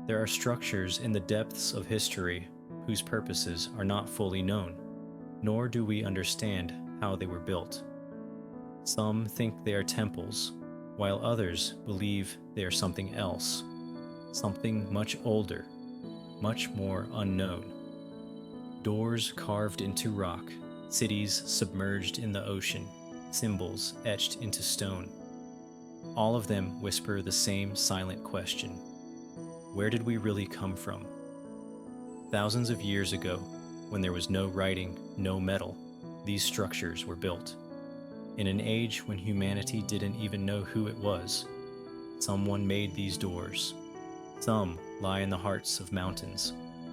There are structures in the depths of history whose purposes are not fully known, nor do we understand how they were built. Some think they are temples, while others believe they are something else, something much older, much more unknown. Doors carved into rock, cities submerged in the ocean, symbols etched into stone. All of them whisper the same silent question: where did we really come from? Thousands of years ago, when there was no writing, no metal, these structures were built. In an age when humanity didn't even know who it was, someone made these doors. Some lie in the hearts of mountains,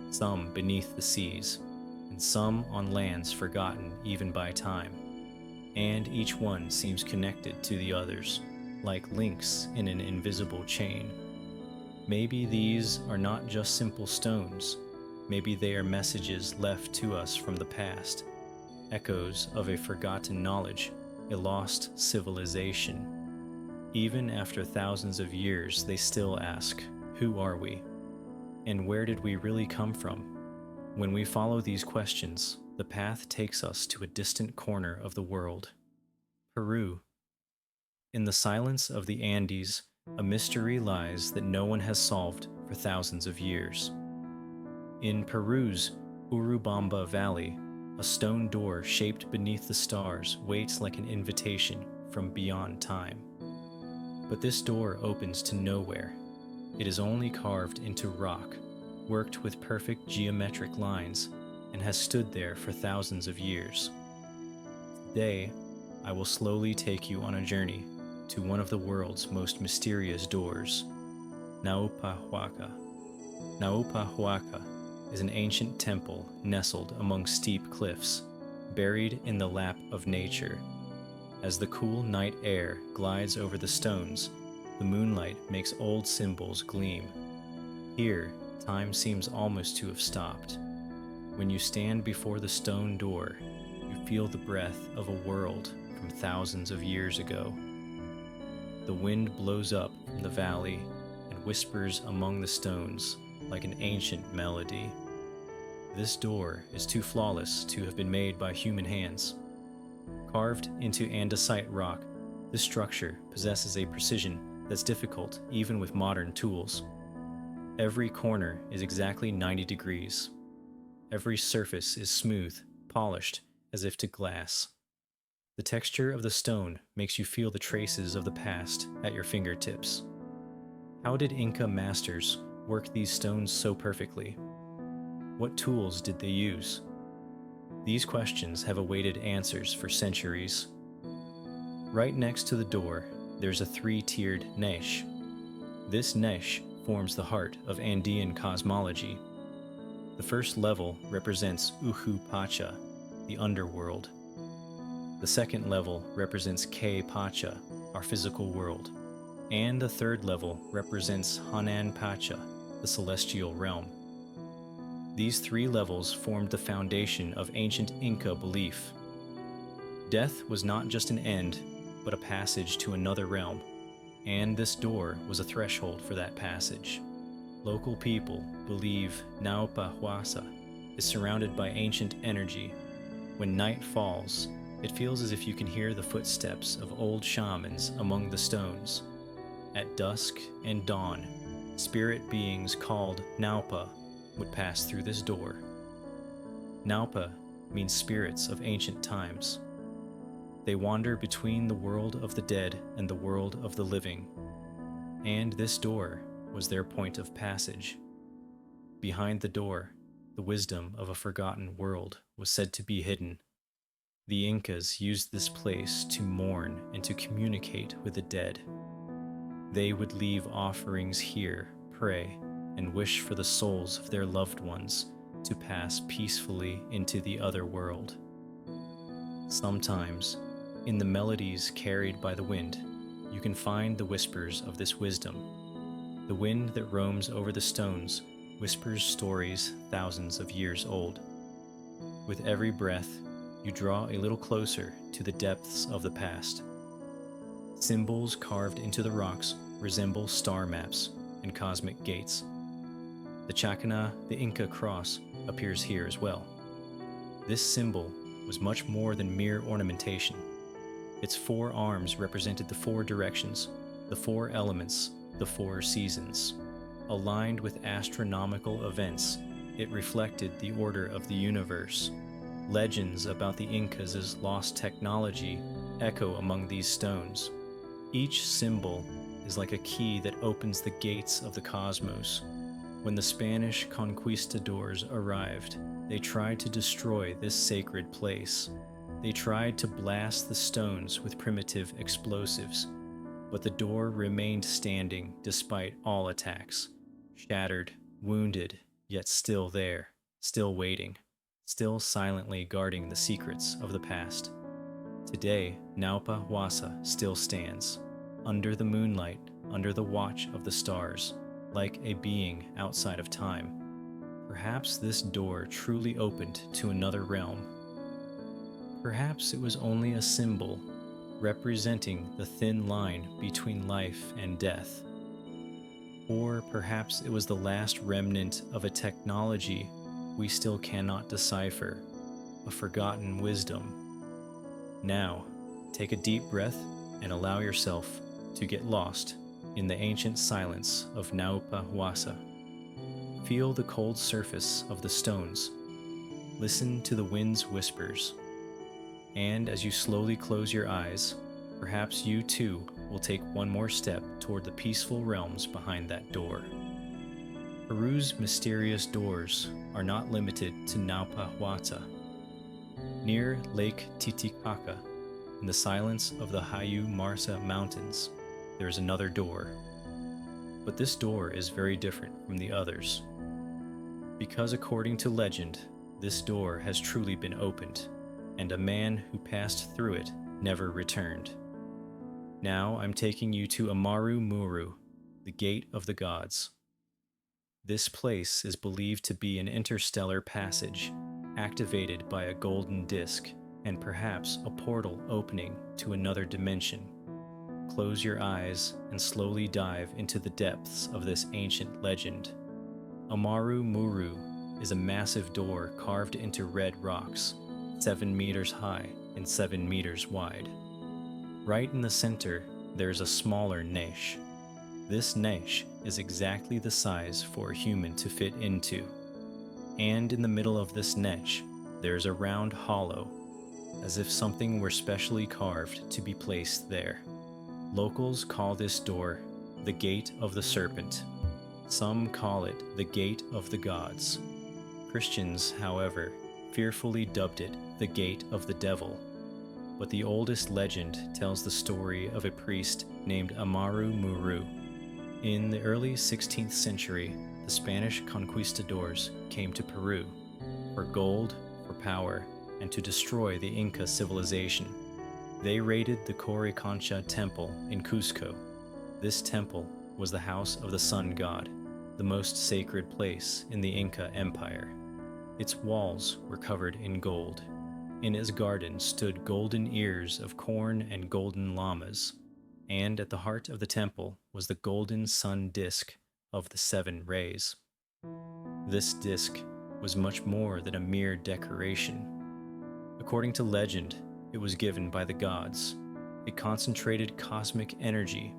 some beneath the seas, and some on lands forgotten even by time. And each one seems connected to the others, like links in an invisible chain. Maybe these are not just simple stones. Maybe they are messages left to us from the past, echoes of a forgotten knowledge, a lost civilization. Even after thousands of years, they still ask, who are we? And where did we really come from? When we follow these questions, the path takes us to a distant corner of the world. Peru. In the silence of the Andes, a mystery lies that no one has solved for thousands of years. In Peru's Urubamba Valley, a stone door shaped beneath the stars waits like an invitation from beyond time. But this door opens to nowhere. It is only carved into rock, worked with perfect geometric lines, and has stood there for thousands of years. Today, I will slowly take you on a journey to one of the world's most mysterious doors, Naupahuaca. Naupahuaca is an ancient temple nestled among steep cliffs, buried in the lap of nature. As the cool night air glides over the stones, the moonlight makes old symbols gleam. Here, time seems almost to have stopped. When you stand before the stone door, you feel the breath of a world from thousands of years ago. The wind blows up from the valley and whispers among the stones like an ancient melody. This door is too flawless to have been made by human hands. Carved into andesite rock, this structure possesses a precision that's difficult even with modern tools. Every corner is exactly 90 degrees. Every surface is smooth, polished, as if to glass. The texture of the stone makes you feel the traces of the past at your fingertips. How did Inca masters work these stones so perfectly? What tools did they use? These questions have awaited answers for centuries. Right next to the door, there's a three-tiered niche. This niche forms the heart of Andean cosmology. The first level represents Uhu Pacha, the underworld. The second level represents Ke Pacha, our physical world. And the third level represents Hanan Pacha, the celestial realm. These three levels formed the foundation of ancient Inca belief. Death was not just an end, but a passage to another realm, and this door was a threshold for that passage. Local people believe Naupahuasa is surrounded by ancient energy. When night falls, it feels as if you can hear the footsteps of old shamans among the stones. At dusk and dawn, spirit beings called Naupa would pass through this door. Naupa means spirits of ancient times. They wander between the world of the dead and the world of the living, and this door was their point of passage. Behind the door, the wisdom of a forgotten world was said to be hidden. The Incas used this place to mourn and to communicate with the dead. They would leave offerings here, pray, and wish for the souls of their loved ones to pass peacefully into the other world. Sometimes, in the melodies carried by the wind, you can find the whispers of this wisdom. The wind that roams over the stones whispers stories thousands of years old. With every breath, you draw a little closer to the depths of the past. Symbols carved into the rocks resemble star maps and cosmic gates. The Chacana, the Inca cross, appears here as well. This symbol was much more than mere ornamentation. Its 4 arms represented the 4 directions, the 4 elements, the 4 seasons. Aligned with astronomical events, it reflected the order of the universe. Legends about the Incas' lost technology echo among these stones. Each symbol is like a key that opens the gates of the cosmos. When the Spanish conquistadors arrived, they tried to destroy this sacred place. They tried to blast the stones with primitive explosives, but the door remained standing despite all attacks. Shattered, wounded, yet still there, still waiting, still silently guarding the secrets of the past. Today, Naupa Huasa still stands, under the moonlight, under the watch of the stars, like a being outside of time. Perhaps this door truly opened to another realm. Perhaps it was only a symbol representing the thin line between life and death. Or perhaps it was the last remnant of a technology we still cannot decipher, a forgotten wisdom. Now, take a deep breath and allow yourself to get lost in the ancient silence of Naupa Huasa. Feel the cold surface of the stones. Listen to the wind's whispers. And as you slowly close your eyes, perhaps you too will take one more step toward the peaceful realms behind that door. Peru's mysterious doors are not limited to Naupa Huasa. Near Lake Titicaca, in the silence of the Hayu Marsa Mountains, there is another door. But this door is very different from the others. Because according to legend, this door has truly been opened, and a man who passed through it never returned. Now I'm taking you to Amaru Muru, the Gate of the Gods. This place is believed to be an interstellar passage, activated by a golden disk, and perhaps a portal opening to another dimension. Close your eyes and slowly dive into the depths of this ancient legend. Amaru Muru is a massive door carved into red rocks, 7 meters high and 7 meters wide. Right in the center, there is a smaller niche. This niche is exactly the size for a human to fit into. And in the middle of this niche, there is a round hollow, as if something were specially carved to be placed there. Locals call this door the Gate of the Serpent. Some call it the Gate of the Gods. Christians, however, fearfully dubbed it the Gate of the Devil. But the oldest legend tells the story of a priest named Amaru Muru. In the early 16th century, the Spanish conquistadors came to Peru for gold, for power, and to destroy the Inca civilization. They raided the Coricancha Temple in Cusco. This temple was the house of the sun god, the most sacred place in the Inca Empire. Its walls were covered in gold. In its garden stood golden ears of corn and golden llamas, and at the heart of the temple was the golden sun disk of the 7 rays. This disk was much more than a mere decoration. According to legend, it was given by the gods. It concentrated cosmic energy,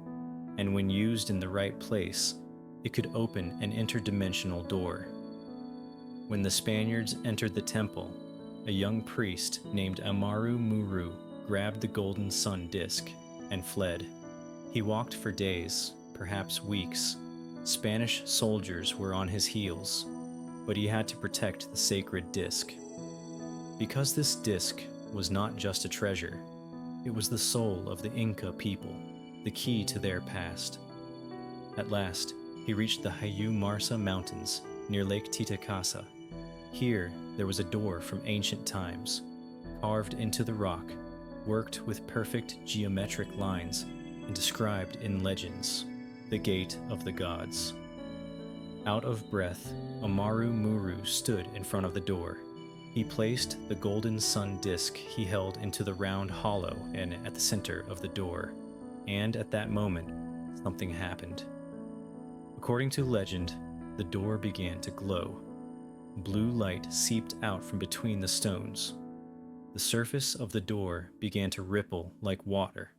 and when used in the right place, it could open an interdimensional door. When the Spaniards entered the temple, a young priest named Amaru Muru grabbed the golden sun disk and fled. He walked for days, perhaps weeks. Spanish soldiers were on his heels, but he had to protect the sacred disk. Because this disk was not just a treasure, it was the soul of the Inca people, the key to their past. At last, he reached the Hayu Marsa Mountains near Lake Titicaca. Here, there was a door from ancient times, carved into the rock, worked with perfect geometric lines, and described in legends, the Gate of the Gods. Out of breath, Amaru Muru stood in front of the door. He placed the golden sun disk he held into the round hollow and at the center of the door, and at that moment, something happened. According to legend, the door began to glow. Blue light seeped out from between the stones. The surface of the door began to ripple like water,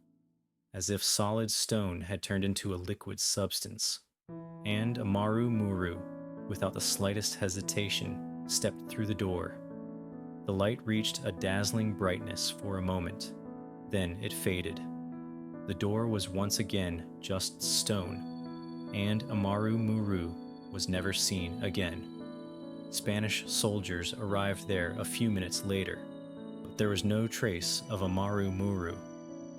as if solid stone had turned into a liquid substance. And Amaru Muru, without the slightest hesitation, stepped through the door. The light reached a dazzling brightness for a moment. Then it faded. The door was once again just stone, and Amaru Muru was never seen again. Spanish soldiers arrived there a few minutes later, but there was no trace of Amaru Muru,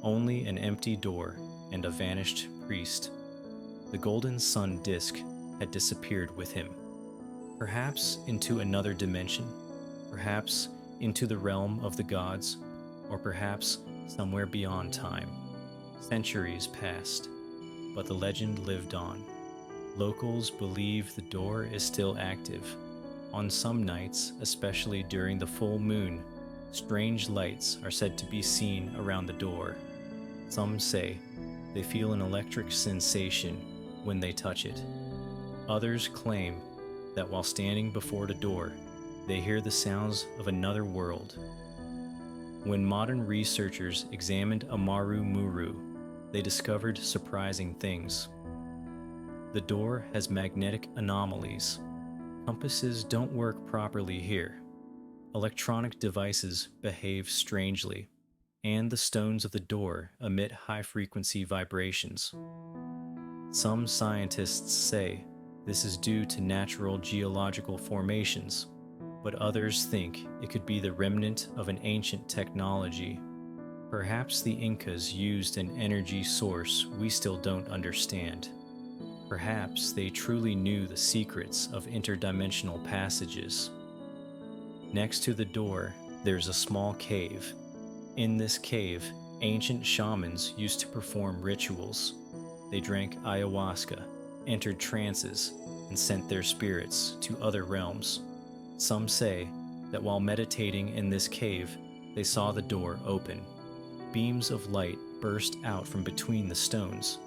only an empty door and a vanished priest. The golden sun disk had disappeared with him. Perhaps into another dimension, perhaps into the realm of the gods, or perhaps somewhere beyond time. Centuries passed, but the legend lived on. Locals believe the door is still active. On some nights, especially during the full moon, strange lights are said to be seen around the door. Some say they feel an electric sensation when they touch it. Others claim that while standing before the door, they hear the sounds of another world. When modern researchers examined Amaru Muru, they discovered surprising things. The door has magnetic anomalies. Compasses don't work properly here. Electronic devices behave strangely, and the stones of the door emit high-frequency vibrations. Some scientists say this is due to natural geological formations, but others think it could be the remnant of an ancient technology. Perhaps the Incas used an energy source we still don't understand. Perhaps they truly knew the secrets of interdimensional passages. Next to the door, there's a small cave. In this cave, ancient shamans used to perform rituals. They drank ayahuasca, entered trances, and sent their spirits to other realms. Some say that while meditating in this cave, they saw the door open. Beams of light burst out from between the stones,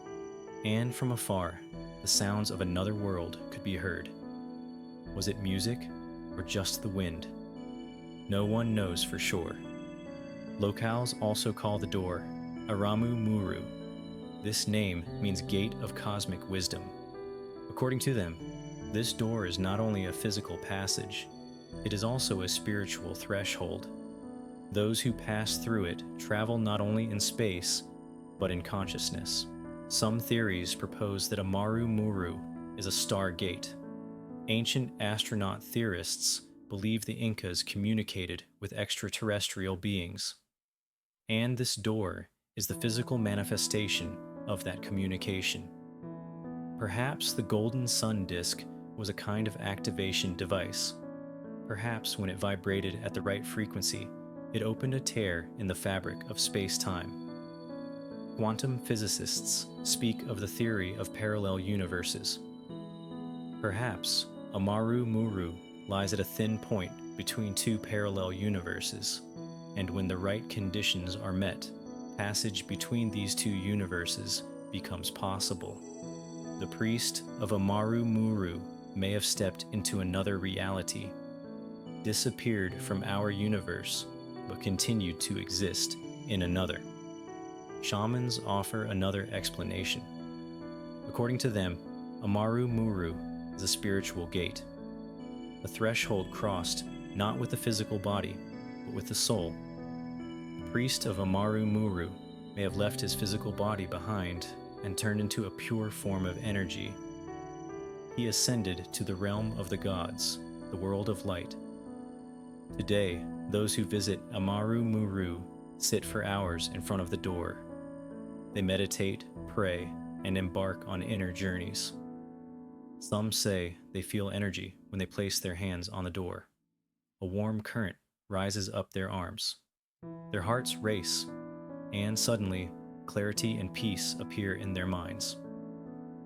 and from afar, the sounds of another world could be heard. Was it music or just the wind? No one knows for sure. Locals also call the door Aramu Muru. This name means Gate of Cosmic Wisdom. According to them, this door is not only a physical passage, it is also a spiritual threshold. Those who pass through it travel not only in space, but in consciousness. Some theories propose that Amaru Muru is a stargate. Ancient astronaut theorists believe the Incas communicated with extraterrestrial beings, and this door is the physical manifestation of that communication. Perhaps the golden sun disk was a kind of activation device. Perhaps when it vibrated at the right frequency, it opened a tear in the fabric of space-time. Quantum physicists speak of the theory of parallel universes. Perhaps Amaru Muru lies at a thin point between two parallel universes, and when the right conditions are met, passage between these two universes becomes possible. The priest of Amaru Muru may have stepped into another reality, disappeared from our universe, but continued to exist in another. Shamans offer another explanation. According to them, Amaru Muru is a spiritual gate, a threshold crossed not with the physical body, but with the soul. The priest of Amaru Muru may have left his physical body behind and turned into a pure form of energy. He ascended to the realm of the gods, the world of light. Today, those who visit Amaru Muru sit for hours in front of the door. They meditate, pray, and embark on inner journeys. Some say they feel energy when they place their hands on the door. A warm current rises up their arms. Their hearts race, and suddenly, clarity and peace appear in their minds.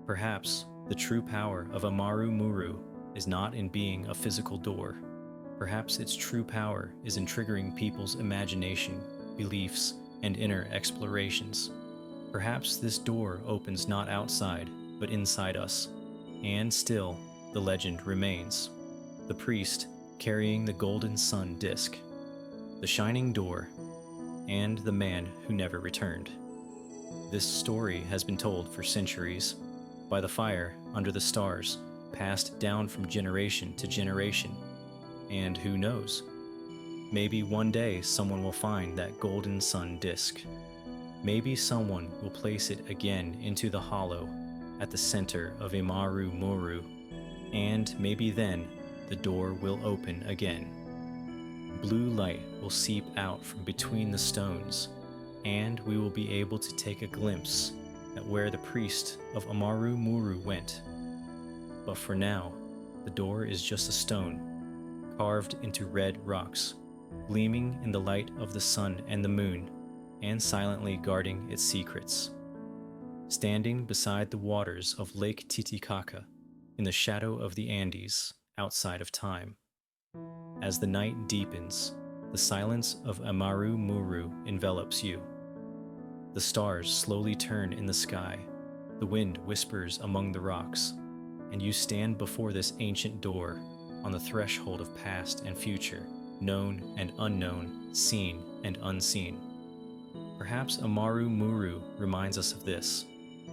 Perhaps the true power of Amaru Muru is not in being a physical door. Perhaps its true power is in triggering people's imagination, beliefs, and inner explorations. Perhaps this door opens not outside, but inside us, and still, the legend remains. The priest carrying the golden sun disk, the shining door, and the man who never returned. This story has been told for centuries, by the fire under the stars, passed down from generation to generation. And who knows? Maybe one day someone will find that golden sun disk. Maybe someone will place it again into the hollow at the center of Imaru Muru, and maybe then the door will open again. Blue light will seep out from between the stones, and we will be able to take a glimpse at where the priest of Amaru Muru went. But for now, the door is just a stone, carved into red rocks, gleaming in the light of the sun and the moon, and silently guarding its secrets. Standing beside the waters of Lake Titicaca, in the shadow of the Andes, outside of time. As the night deepens, the silence of Amaru Muru envelops you. The stars slowly turn in the sky, the wind whispers among the rocks, and you stand before this ancient door, on the threshold of past and future, known and unknown, seen and unseen. Perhaps Amaru Muru reminds us of this.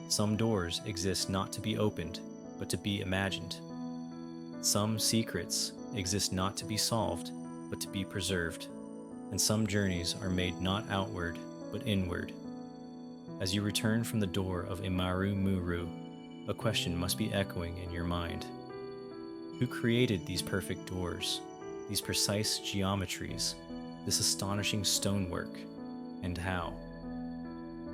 Some doors exist not to be opened, but to be imagined. Some secrets exist not to be solved, but to be preserved. And some journeys are made not outward, but inward. As you return from the door of Imaru Muru, a question must be echoing in your mind. Who created these perfect doors, these precise geometries, this astonishing stonework, and how?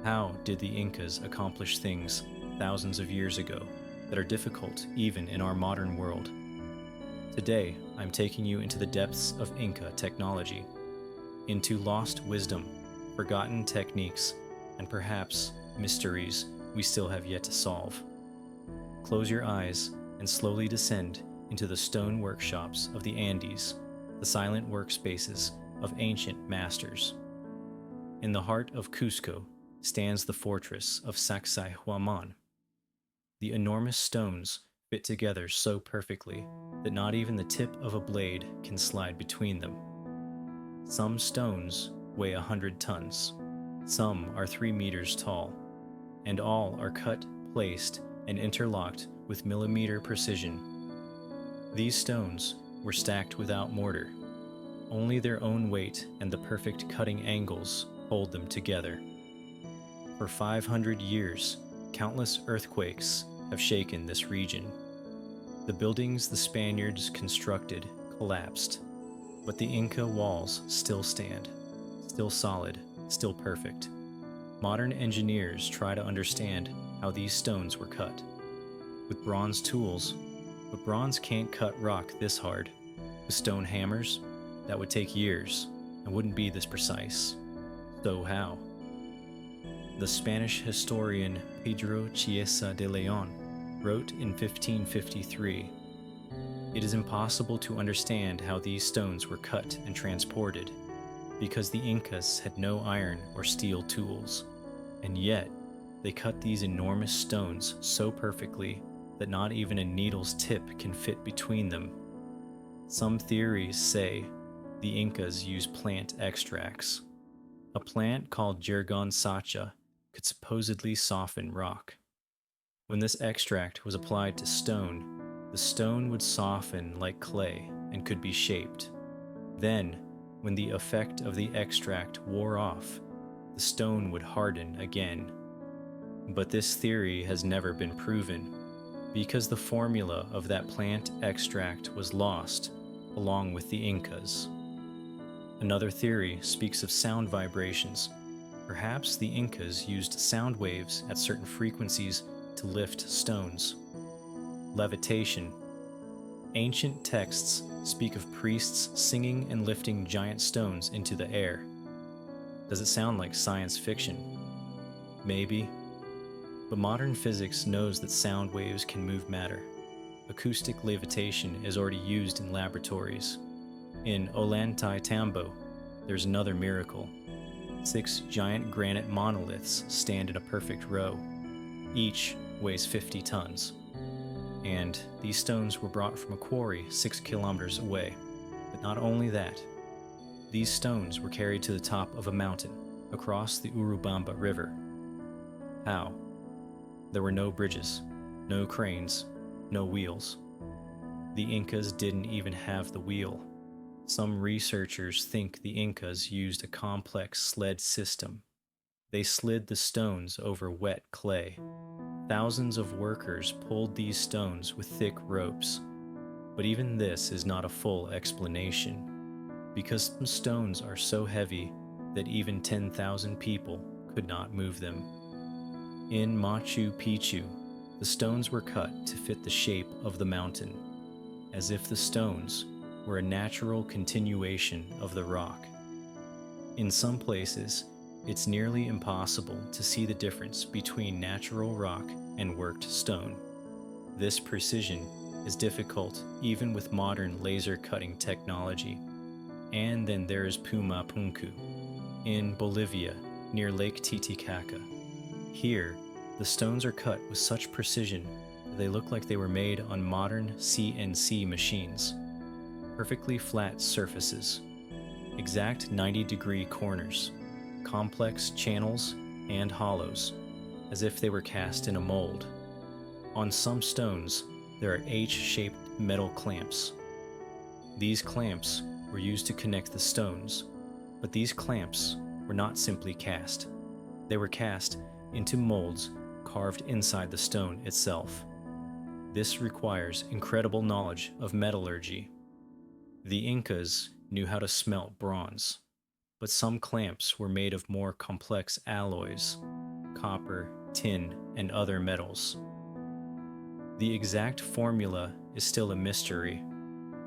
How did the Incas accomplish things thousands of years ago that are difficult even in our modern world? Today, I'm taking you into the depths of Inca technology, into lost wisdom, forgotten techniques, and perhaps mysteries we still have yet to solve. Close your eyes and slowly descend into the stone workshops of the Andes, the silent workspaces of ancient masters. In the heart of Cusco stands the fortress of Sacsayhuaman. The enormous stones fit together so perfectly that not even the tip of a blade can slide between them. Some stones weigh 100 tons, some are 3 meters tall, and all are cut, placed, and interlocked with millimeter precision. These stones were stacked without mortar. Only their own weight and the perfect cutting angles hold them together. For 500 years, countless earthquakes have shaken this region. The buildings the Spaniards constructed collapsed, but the Inca walls still stand, still solid, still perfect. Modern engineers try to understand how these stones were cut with bronze tools, but bronze can't cut rock this hard. With stone hammers, that would take years and wouldn't be this precise. So how? The Spanish historian Pedro Chiesa de Leon wrote in 1553, "It is impossible to understand how these stones were cut and transported, because the Incas had no iron or steel tools, and yet they cut these enormous stones so perfectly that not even a needle's tip can fit between them." Some theories say the Incas used plant extracts. A plant called Jirgon sacha could supposedly soften rock. When this extract was applied to stone, the stone would soften like clay and could be shaped. Then, when the effect of the extract wore off, the stone would harden again. But this theory has never been proven, because the formula of that plant extract was lost, along with the Incas. Another theory speaks of sound vibrations. Perhaps the Incas used sound waves at certain frequencies to lift stones. Levitation. Ancient texts speak of priests singing and lifting giant stones into the air. Does it sound like science fiction? Maybe. But modern physics knows that sound waves can move matter. Acoustic levitation is already used in laboratories. In Ollantaytambo, there's another miracle. 6 giant granite monoliths stand in a perfect row. Each weighs 50 tons. and these stones were brought from a quarry 6 kilometers away. But not only that, these stones were carried to the top of a mountain across the Urubamba River. How? There were no bridges, no cranes, no wheels. The Incas didn't even have the wheel. Some researchers think the Incas used a complex sled system. They slid the stones over wet clay. Thousands of workers pulled these stones with thick ropes. But even this is not a full explanation, because some stones are so heavy that even 10,000 people could not move them. In Machu Picchu, the stones were cut to fit the shape of the mountain, as if the stones were a natural continuation of the rock. In some places, it's nearly impossible to see the difference between natural rock and worked stone. This precision is difficult even with modern laser cutting technology. And then there is Pumapunku, in Bolivia, near Lake Titicaca. Here, the stones are cut with such precision that they look like they were made on modern CNC machines. Perfectly flat surfaces, exact 90-degree corners, complex channels and hollows, as if they were cast in a mold. On some stones, there are H-shaped metal clamps. These clamps were used to connect the stones, but these clamps were not simply cast. They were cast into molds carved inside the stone itself. This requires incredible knowledge of metallurgy. The Incas knew how to smelt bronze, but some clamps were made of more complex alloys, copper, tin, and other metals. The exact formula is still a mystery,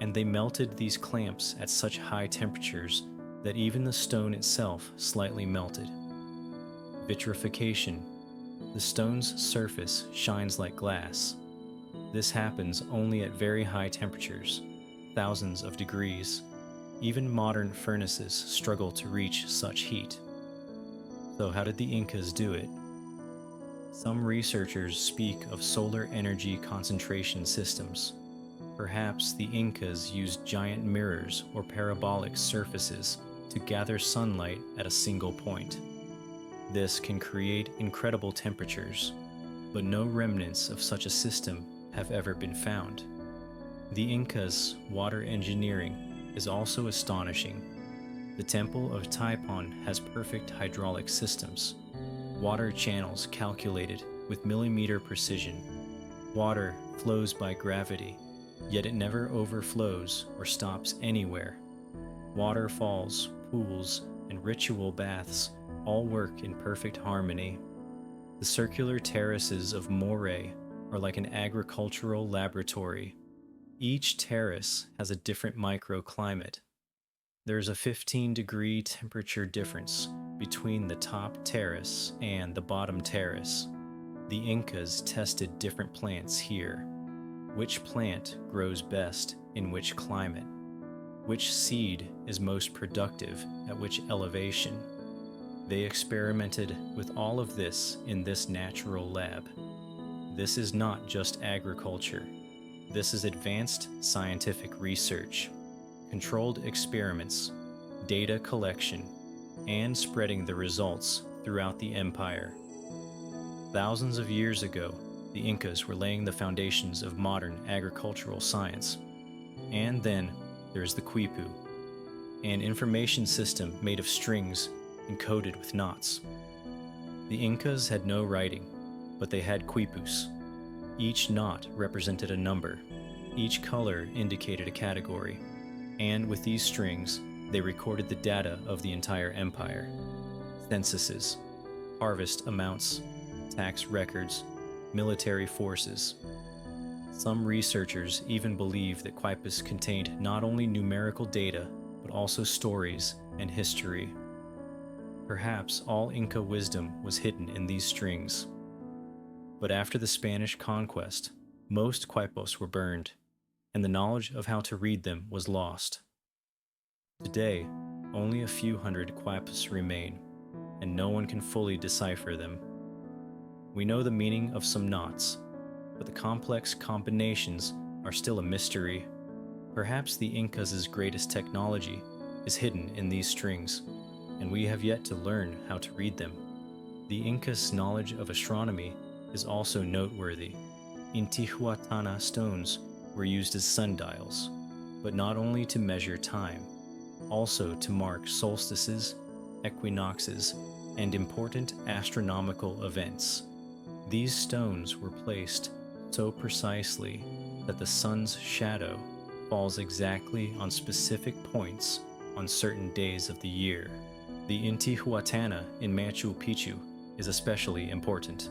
and they melted these clamps at such high temperatures that even the stone itself slightly melted. Vitrification. The stone's surface shines like glass. This happens only at very high temperatures, thousands of degrees. Even modern furnaces struggle to reach such heat. So how did the Incas do it? Some researchers speak of solar energy concentration systems. Perhaps the Incas used giant mirrors or parabolic surfaces to gather sunlight at a single point. This can create incredible temperatures, but no remnants of such a system have ever been found. The Incas' water engineering is also astonishing. The Temple of Taipan has perfect hydraulic systems, water channels calculated with millimeter precision. Water flows by gravity, yet it never overflows or stops anywhere. Waterfalls, pools, and ritual baths all work in perfect harmony. The circular terraces of Moray are like an agricultural laboratory. Each terrace has a different microclimate. There's a 15-degree temperature difference between the top terrace and the bottom terrace. The Incas tested different plants here. Which plant grows best in which climate? Which seed is most productive at which elevation? They experimented with all of this in this natural lab. This is not just agriculture. This is advanced scientific research, controlled experiments, data collection, and spreading the results throughout the empire. Thousands of years ago, the Incas were laying the foundations of modern agricultural science. And then there's the quipu, an information system made of strings encoded with knots. The Incas had no writing, but they had quipus. Each knot represented a number. Each color indicated a category. And with these strings, they recorded the data of the entire empire. Censuses, harvest amounts, tax records, military forces. Some researchers even believe that quipus contained not only numerical data, but also stories and history. Perhaps all Inca wisdom was hidden in these strings. But after the Spanish conquest, most quipus were burned, and the knowledge of how to read them was lost. Today, only a few hundred quipus remain, and no one can fully decipher them. We know the meaning of some knots, but the complex combinations are still a mystery. Perhaps the Incas' greatest technology is hidden in these strings, and we have yet to learn how to read them. The Incas' knowledge of astronomy is also noteworthy. Intihuatana stones were used as sundials, but not only to measure time, also to mark solstices, equinoxes, and important astronomical events. These stones were placed so precisely that the sun's shadow falls exactly on specific points on certain days of the year. The Intihuatana in Machu Picchu is especially important.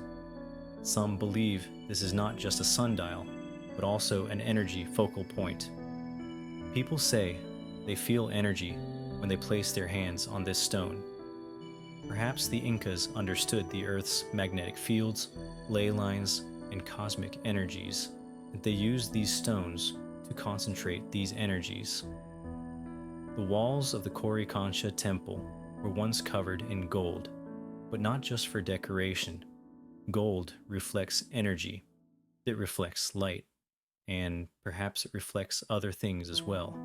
Some believe this is not just a sundial, but also an energy focal point. People say they feel energy when they place their hands on this stone. Perhaps the Incas understood the Earth's magnetic fields, ley lines, and cosmic energies, and they used these stones to concentrate these energies. The walls of the Coricancha temple were once covered in gold, but not just for decoration. Gold reflects energy, it reflects light, and perhaps it reflects other things as well.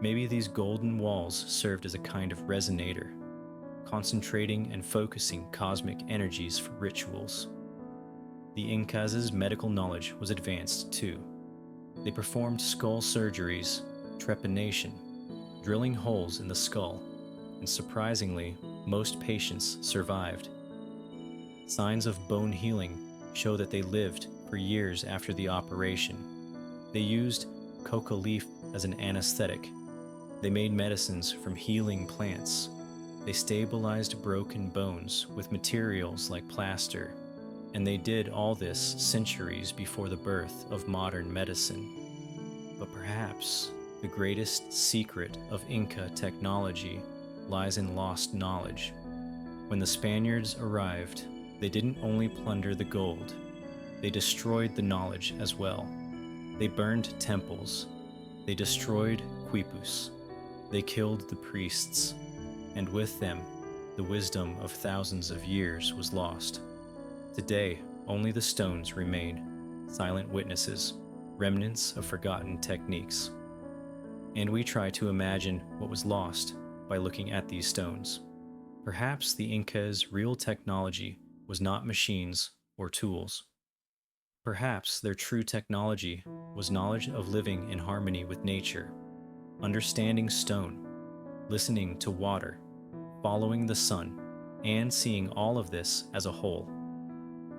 Maybe these golden walls served as a kind of resonator, concentrating and focusing cosmic energies for rituals. The Incas' medical knowledge was advanced too. They performed skull surgeries, trepanation, drilling holes in the skull, and surprisingly, most patients survived. Signs of bone healing show that they lived for years after the operation. They used coca leaf as an anesthetic. They made medicines from healing plants. They stabilized broken bones with materials like plaster, and they did all this centuries before the birth of modern medicine. But perhaps the greatest secret of Inca technology lies in lost knowledge. When the Spaniards arrived, they didn't only plunder the gold, they destroyed the knowledge as well. They burned temples, they destroyed quipus, they killed the priests, and with them, the wisdom of thousands of years was lost. Today, only the stones remain, silent witnesses, remnants of forgotten techniques. And we try to imagine what was lost by looking at these stones. Perhaps the Incas' real technology was not machines or tools. Perhaps their true technology was knowledge of living in harmony with nature, understanding stone, listening to water, following the sun, and seeing all of this as a whole.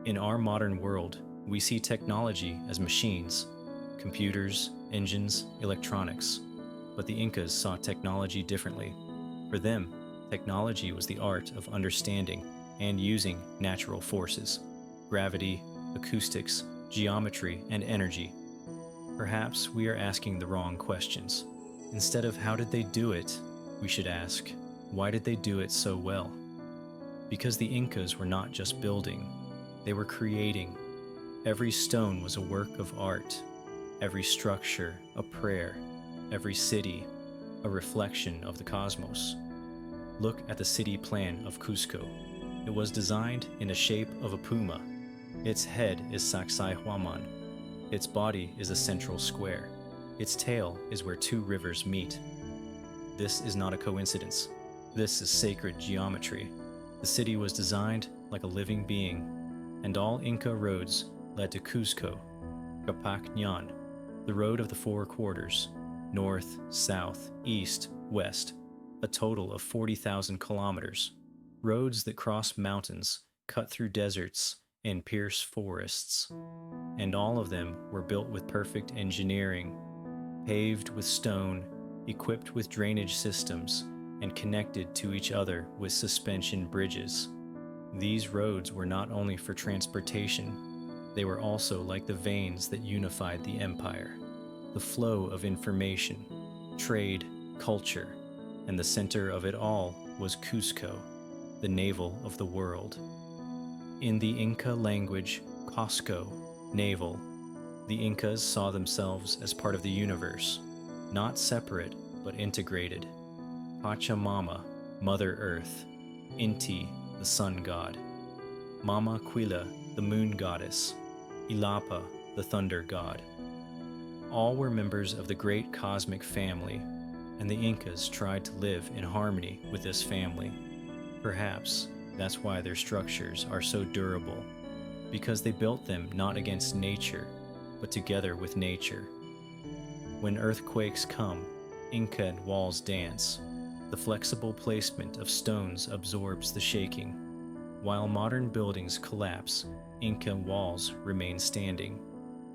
In our modern world, we see technology as machines, computers, engines, electronics, but the Incas saw technology differently. For them, technology was the art of understanding and using natural forces, gravity, acoustics, geometry, and energy. Perhaps we are asking the wrong questions. Instead of how did they do it, we should ask, why did they do it so well? Because the Incas were not just building, they were creating. Every stone was a work of art, every structure a prayer, every city a reflection of the cosmos. Look at the city plan of Cusco. It was designed in the shape of a puma. Its head is Sacsayhuaman. Its body is a central square. Its tail is where two rivers meet. This is not a coincidence. This is sacred geometry. The city was designed like a living being, and all Inca roads led to Cusco, Capac Ñan, the road of the four quarters, north, south, east, west, a total of 40,000 kilometers. Roads that cross mountains, cut through deserts, and pierce forests. And all of them were built with perfect engineering, paved with stone, equipped with drainage systems, and connected to each other with suspension bridges. These roads were not only for transportation, they were also like the veins that unified the empire, the flow of information, trade, culture, and the center of it all was Cusco, the navel of the world. In the Inca language, Cosco, navel, the Incas saw themselves as part of the universe, not separate but integrated. Pachamama, Mother Earth, Inti, the sun god, Mama Quila, the moon goddess, Ilapa, the thunder god. All were members of the great cosmic family, and the Incas tried to live in harmony with this family. Perhaps that's why their structures are so durable, because they built them not against nature, but together with nature. When earthquakes come, Inca walls dance. The flexible placement of stones absorbs the shaking. While modern buildings collapse, Inca walls remain standing.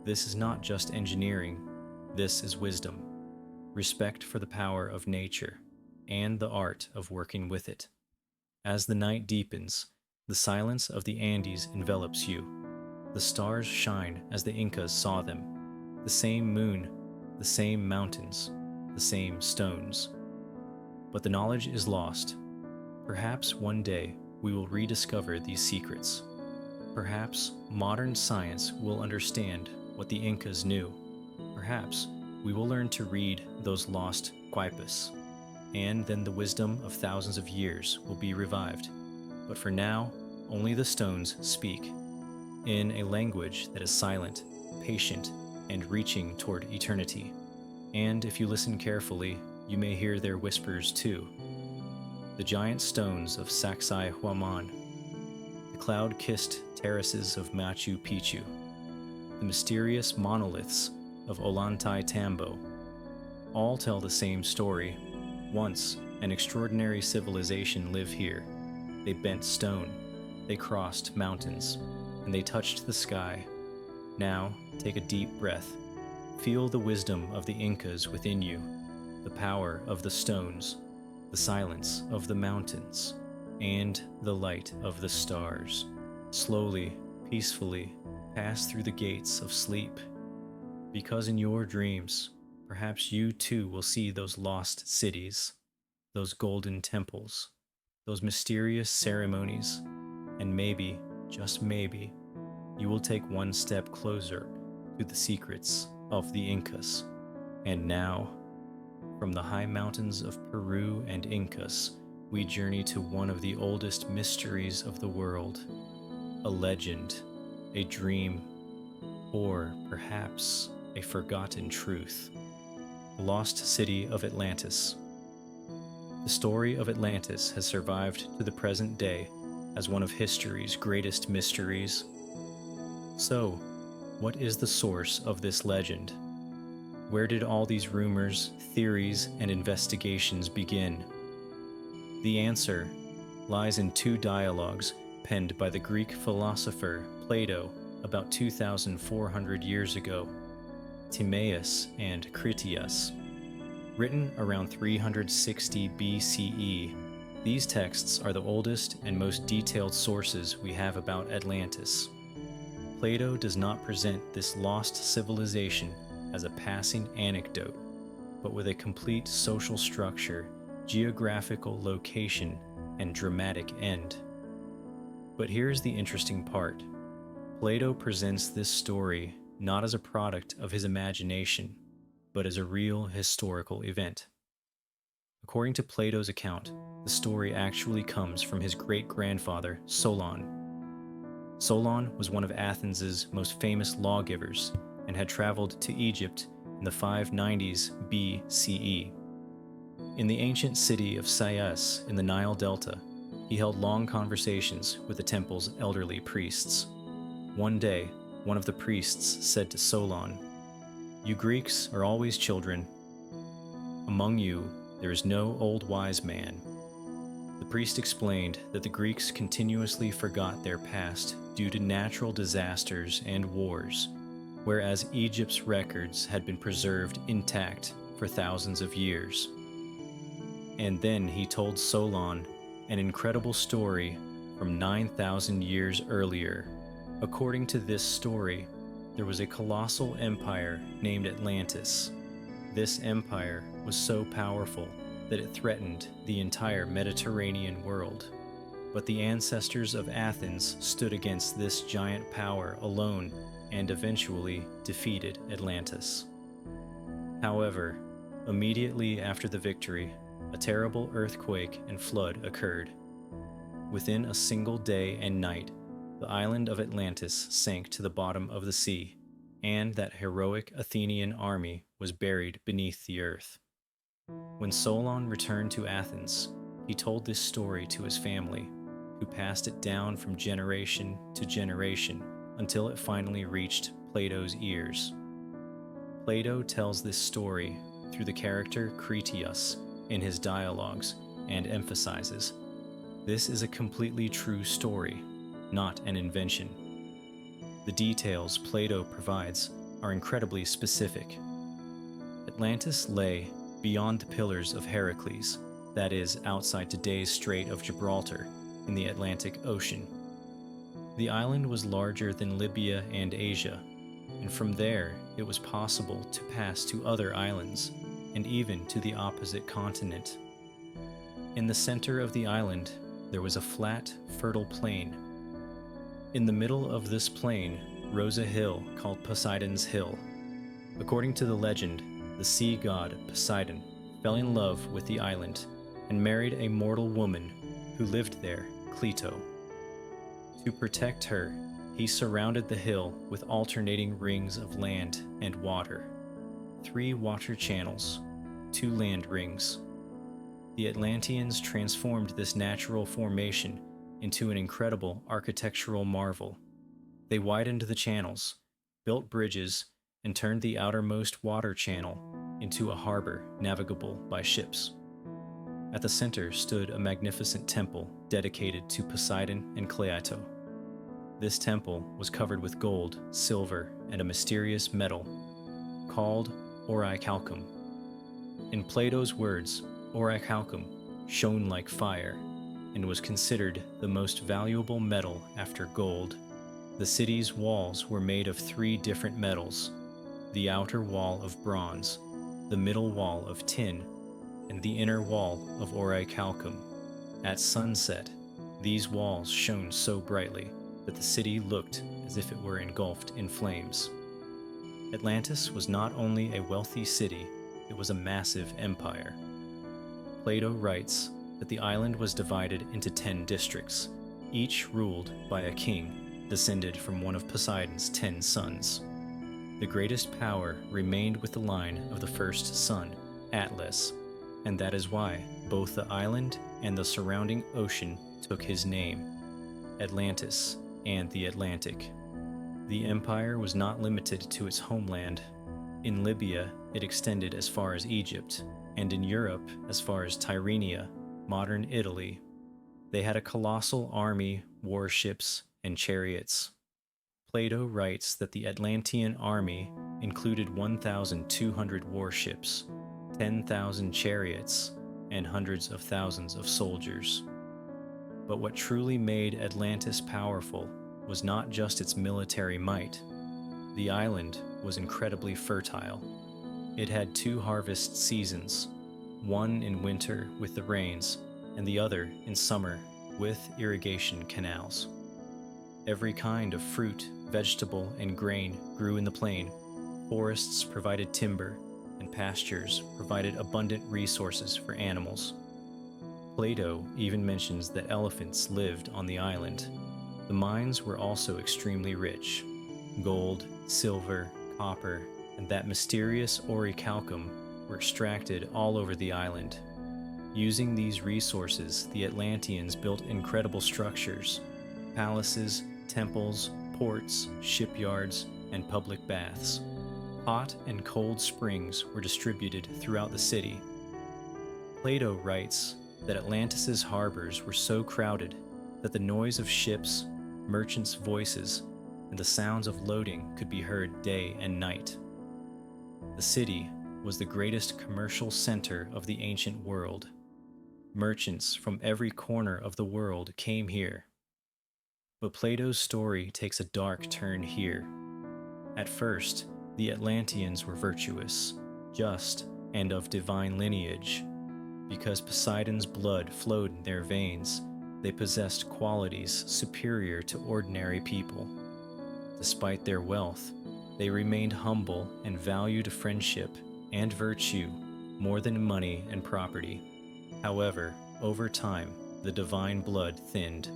This is not just engineering, this is wisdom, respect for the power of nature, and the art of working with it. As the night deepens, the silence of the Andes envelops you. The stars shine as the Incas saw them. The same moon, the same mountains, the same stones. But the knowledge is lost. Perhaps one day we will rediscover these secrets. Perhaps modern science will understand what the Incas knew. Perhaps we will learn to read those lost quipus, and then the wisdom of thousands of years will be revived. But for now, only the stones speak, in a language that is silent, patient, and reaching toward eternity. And if you listen carefully, you may hear their whispers too. The giant stones of Sacsayhuaman, the cloud-kissed terraces of Machu Picchu, the mysterious monoliths of Ollantaytambo, all tell the same story. Once, an extraordinary civilization lived here. They bent stone, they crossed mountains, and they touched the sky. Now, take a deep breath. Feel the wisdom of the Incas within you, the power of the stones, the silence of the mountains, and the light of the stars. Slowly, peacefully, pass through the gates of sleep, because in your dreams, perhaps you too will see those lost cities, those golden temples, those mysterious ceremonies, and maybe, just maybe, you will take one step closer to the secrets of the Incas. And now, from the high mountains of Peru and Incas, we journey to one of the oldest mysteries of the world, a legend, a dream, or perhaps a forgotten truth. The lost city of Atlantis. The story of Atlantis has survived to the present day as one of history's greatest mysteries. So, what is the source of this legend? Where did all these rumors, theories, and investigations begin? The answer lies in two dialogues penned by the Greek philosopher Plato about 2,400 years ago, Timaeus and Critias. Written around 360 BCE, these texts are the oldest and most detailed sources we have about Atlantis. Plato does not present this lost civilization as a passing anecdote, but with a complete social structure, geographical location, and dramatic end. But here's the interesting part. Plato presents this story not as a product of his imagination, but as a real historical event. According to Plato's account, the story actually comes from his great-grandfather, Solon. Solon was one of Athens' most famous lawgivers and had traveled to Egypt in the 590s BCE. In the ancient city of Sais in the Nile Delta, he held long conversations with the temple's elderly priests. One day, one of the priests said to Solon, "You Greeks are always children. Among you, there is no old wise man." The priest explained that the Greeks continuously forgot their past due to natural disasters and wars, whereas Egypt's records had been preserved intact for thousands of years. And then he told Solon an incredible story from 9,000 years earlier. According to this story, there was a colossal empire named Atlantis. This empire was so powerful that it threatened the entire Mediterranean world. But the ancestors of Athens stood against this giant power alone and eventually defeated Atlantis. However, immediately after the victory, a terrible earthquake and flood occurred. Within a single day and night, the island of Atlantis sank to the bottom of the sea, and that heroic Athenian army was buried beneath the earth. When Solon returned to Athens, he told this story to his family, who passed it down from generation to generation until it finally reached Plato's ears. Plato tells this story through the character Critias in his dialogues and emphasizes, this is a completely true story, not an invention. The details Plato provides are incredibly specific. Atlantis lay beyond the Pillars of Heracles, that is, outside today's Strait of Gibraltar, in the Atlantic Ocean. The island was larger than Libya and Asia, and from there it was possible to pass to other islands, and even to the opposite continent. In the center of the island, there was a flat, fertile plain. In the middle of this plain rose a hill called Poseidon's Hill. According to the legend, the sea god Poseidon fell in love with the island and married a mortal woman who lived there, Cleito. To protect her, he surrounded the hill with alternating rings of land and water, 3 water channels, 2 land rings. The Atlanteans transformed this natural formation into an incredible architectural marvel. They widened the channels, built bridges, and turned the outermost water channel into a harbor navigable by ships. At the center stood a magnificent temple dedicated to Poseidon and Cleito. This temple was covered with gold, silver, and a mysterious metal called orichalcum. In Plato's words, orichalcum shone like fire and was considered the most valuable metal after gold. The city's walls were made of 3 different metals: the outer wall of bronze, the middle wall of tin, and the inner wall of orichalcum. At sunset, these walls shone so brightly that the city looked as if it were engulfed in flames. Atlantis was not only a wealthy city, it was a massive empire. Plato writes that the island was divided into 10 districts, each ruled by a king descended from one of Poseidon's 10 sons. The greatest power remained with the line of the first son, Atlas, and that is why both the island and the surrounding ocean took his name, Atlantis and the Atlantic. The empire was not limited to its homeland. In Libya, it extended as far as Egypt, and in Europe as far as Tyrrhenia, modern Italy. They had a colossal army, warships, and chariots. Plato writes that the Atlantean army included 1,200 warships, 10,000 chariots, and hundreds of thousands of soldiers. But what truly made Atlantis powerful was not just its military might. The island was incredibly fertile. It had 2 harvest seasons, one in winter with the rains, and the other in summer with irrigation canals. Every kind of fruit, vegetable, and grain grew in the plain. Forests provided timber, and pastures provided abundant resources for animals. Plato even mentions that elephants lived on the island. The mines were also extremely rich. Gold, silver, copper, and that mysterious orichalcum were extracted all over the island. Using these resources, the Atlanteans built incredible structures, palaces, temples, ports, shipyards, and public baths. Hot and cold springs were distributed throughout the city. Plato writes that Atlantis's harbors were so crowded that the noise of ships, merchants' voices, and the sounds of loading could be heard day and night. The city was the greatest commercial center of the ancient world. Merchants from every corner of the world came here. But Plato's story takes a dark turn here. At first, the Atlanteans were virtuous, just, and of divine lineage. Because Poseidon's blood flowed in their veins, they possessed qualities superior to ordinary people. Despite their wealth, they remained humble and valued friendship and virtue more than money and property. However, over time, the divine blood thinned.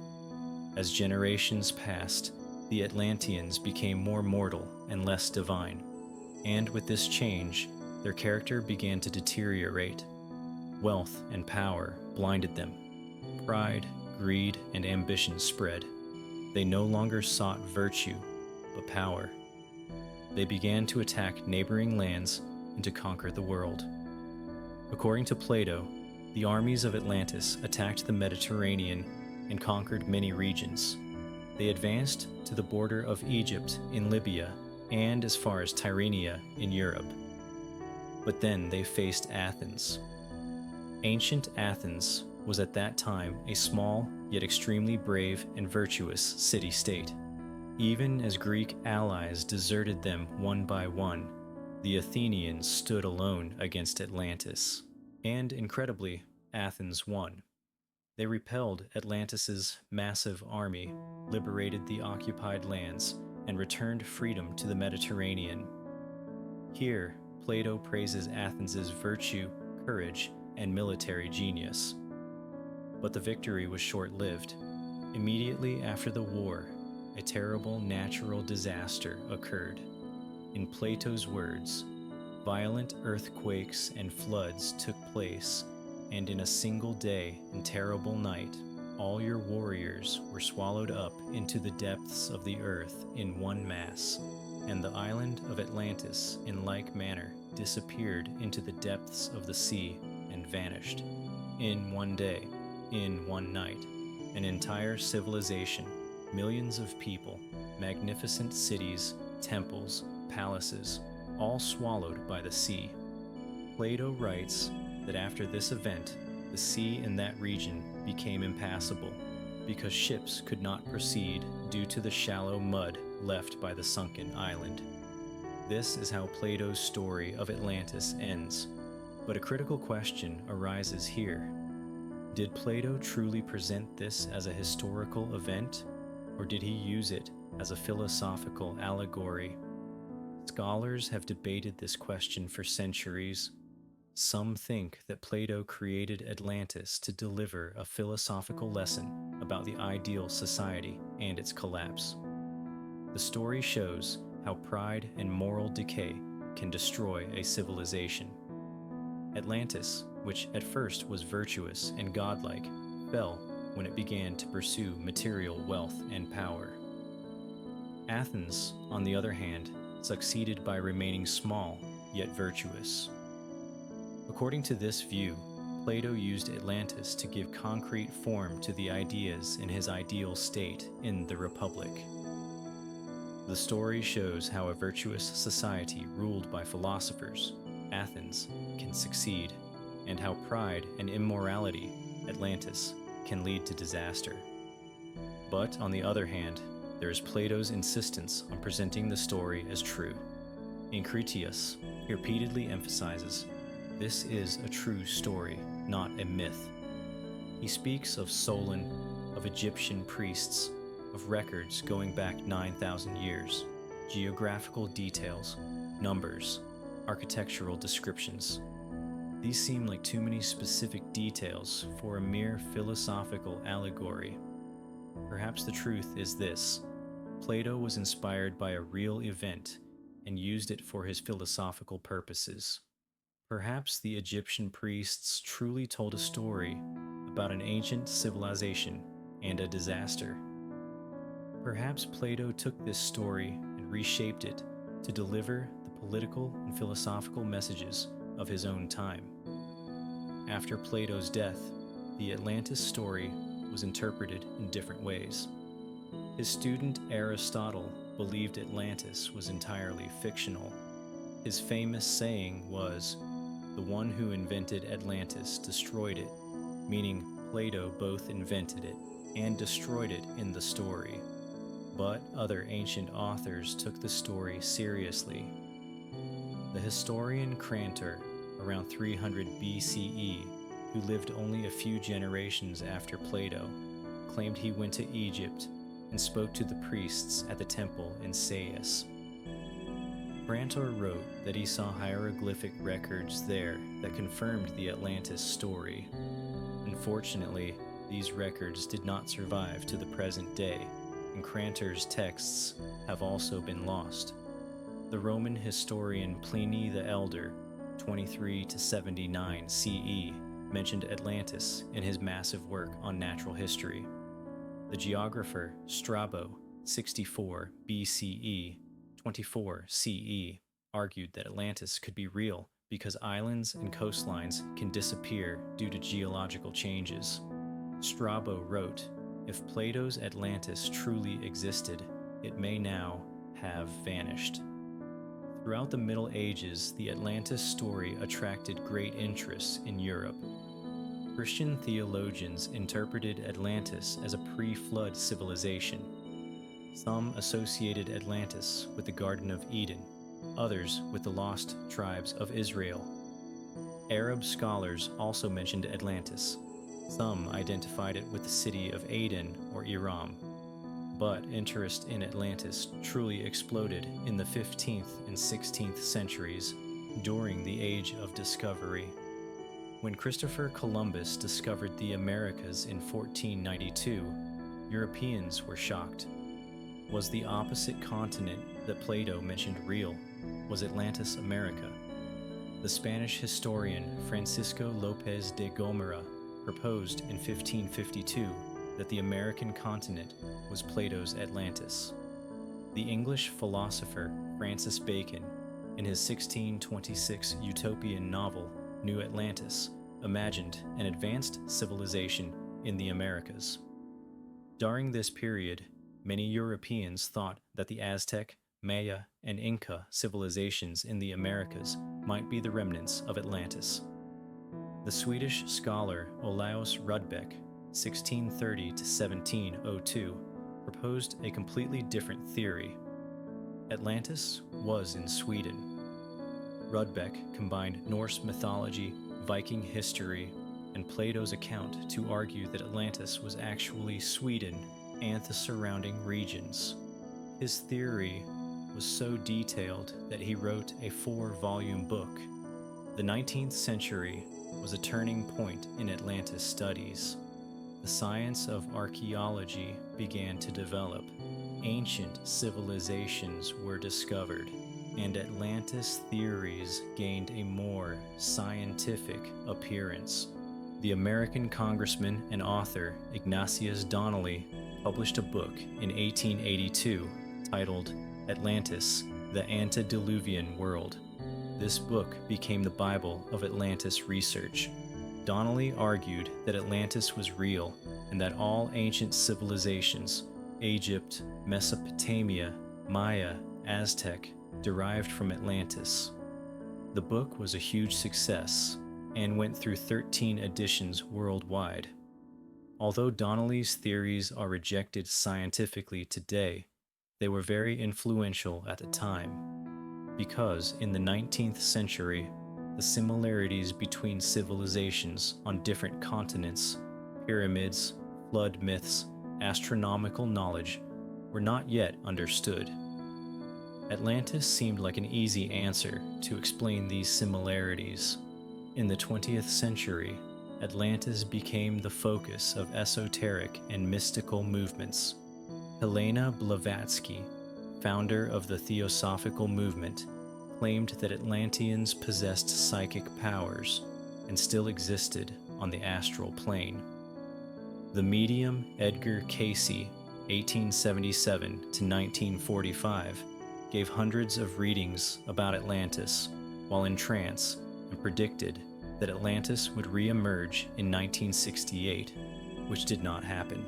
As generations passed, the Atlanteans became more mortal and less divine, and with this change, their character began to deteriorate. Wealth and power blinded them. Pride, greed, and ambition spread. They no longer sought virtue, but power. They began to attack neighboring lands and to conquer the world. According to Plato, the armies of Atlantis attacked the Mediterranean and conquered many regions. They advanced to the border of Egypt in Libya and as far as Tyrrhenia in Europe. But then they faced Athens. Ancient Athens was at that time a small yet extremely brave and virtuous city-state. Even as Greek allies deserted them one by one, the Athenians stood alone against Atlantis. And incredibly, Athens won. They repelled Atlantis's massive army, liberated the occupied lands, and returned freedom to the Mediterranean. Here, Plato praises Athens's virtue, courage, and military genius. But the victory was short-lived. Immediately after the war, a terrible natural disaster occurred. In Plato's words, violent earthquakes and floods took place, and in a single day and terrible night, all your warriors were swallowed up into the depths of the earth in one mass, and the island of Atlantis in like manner disappeared into the depths of the sea and vanished. In one day, in one night, an entire civilization, millions of people, magnificent cities, temples, palaces, all swallowed by the sea. Plato writes that after this event, the sea in that region became impassable because ships could not proceed due to the shallow mud left by the sunken island. This is how Plato's story of Atlantis ends. But a critical question arises here. Did Plato truly present this as a historical event, or did he use it as a philosophical allegory? Scholars have debated this question for centuries. Some think that Plato created Atlantis to deliver a philosophical lesson about the ideal society and its collapse. The story shows how pride and moral decay can destroy a civilization. Atlantis, which at first was virtuous and godlike, fell when it began to pursue material wealth and power. Athens, on the other hand, succeeded by remaining small yet virtuous. According to this view, Plato used Atlantis to give concrete form to the ideas in his ideal state in the Republic. The story shows how a virtuous society ruled by philosophers, Athens, can succeed, and how pride and immorality, Atlantis, can lead to disaster. But on the other hand, there is Plato's insistence on presenting the story as true. In Critias, he repeatedly emphasizes, this is a true story, not a myth. He speaks of Solon, of Egyptian priests, of records going back 9,000 years, geographical details, numbers, architectural descriptions. These seem like too many specific details for a mere philosophical allegory. Perhaps the truth is this: Plato was inspired by a real event and used it for his philosophical purposes. Perhaps the Egyptian priests truly told a story about an ancient civilization and a disaster. Perhaps Plato took this story and reshaped it to deliver the political and philosophical messages of his own time. After Plato's death, the Atlantis story was interpreted in different ways. His student Aristotle believed Atlantis was entirely fictional. His famous saying was, "The one who invented Atlantis destroyed it," meaning Plato both invented it and destroyed it in the story. But other ancient authors took the story seriously. The historian Crantor, around 300 BCE, who lived only a few generations after Plato, claimed he went to Egypt and spoke to the priests at the temple in Sais. Crantor wrote that he saw hieroglyphic records there that confirmed the Atlantis story. Unfortunately, These records did not survive to the present day, and Crantor's texts have also been lost. The Roman historian Pliny the Elder, 23 to 79 CE, mentioned Atlantis in his massive work on natural history. The geographer Strabo, 64 BCE, 24 CE, argued that Atlantis could be real because islands and coastlines can disappear due to geological changes. Strabo wrote, "If Plato's Atlantis truly existed, it may now have vanished." Throughout the Middle Ages, the Atlantis story attracted great interest in Europe. Christian theologians interpreted Atlantis as a pre-flood civilization. Some associated Atlantis with the Garden of Eden, others with the lost tribes of Israel. Arab scholars also mentioned Atlantis. Some identified it with the city of Aden or Iram. But interest in Atlantis truly exploded in the 15th and 16th centuries during the Age of Discovery. When Christopher Columbus discovered the Americas in 1492, Europeans were shocked. Was the opposite continent that Plato mentioned real? Was Atlantis America? The Spanish historian Francisco López de Gomara proposed in 1552 that the American continent was Plato's Atlantis. The English philosopher Francis Bacon, in his 1626 utopian novel New Atlantis, imagined an advanced civilization in the Americas. During this period, many Europeans thought that the Aztec, Maya, and Inca civilizations in the Americas might be the remnants of Atlantis. The Swedish scholar Olaus Rudbeck, 1630 to 1702, proposed a completely different theory. Atlantis was in Sweden. Rudbeck combined Norse mythology, Viking history, and Plato's account to argue that Atlantis was actually Sweden and the surrounding regions. His theory was so detailed that he wrote a 4-volume book. The 19th century was a turning point in Atlantis studies. The science of archaeology began to develop. Ancient civilizations were discovered, and Atlantis theories gained a more scientific appearance. The American congressman and author Ignatius Donnelly published a book in 1882 titled Atlantis, the Antediluvian World. This book became the Bible of Atlantis research. Donnelly argued that Atlantis was real and that all ancient civilizations, Egypt, Mesopotamia, Maya, Aztec, derived from Atlantis. The book was a huge success and went through 13 editions worldwide. Although Donnelly's theories are rejected scientifically today, they were very influential at the time, because in the 19th century, the similarities between civilizations on different continents, pyramids, flood myths, astronomical knowledge, were not yet understood. Atlantis seemed like an easy answer to explain these similarities. In the 20th century, Atlantis became the focus of esoteric and mystical movements. Helena Blavatsky, founder of the Theosophical movement, claimed that Atlanteans possessed psychic powers and still existed on the astral plane. The medium Edgar Cayce, 1877 to 1945, gave hundreds of readings about Atlantis while in trance and predicted that Atlantis would re-emerge in 1968, which did not happen.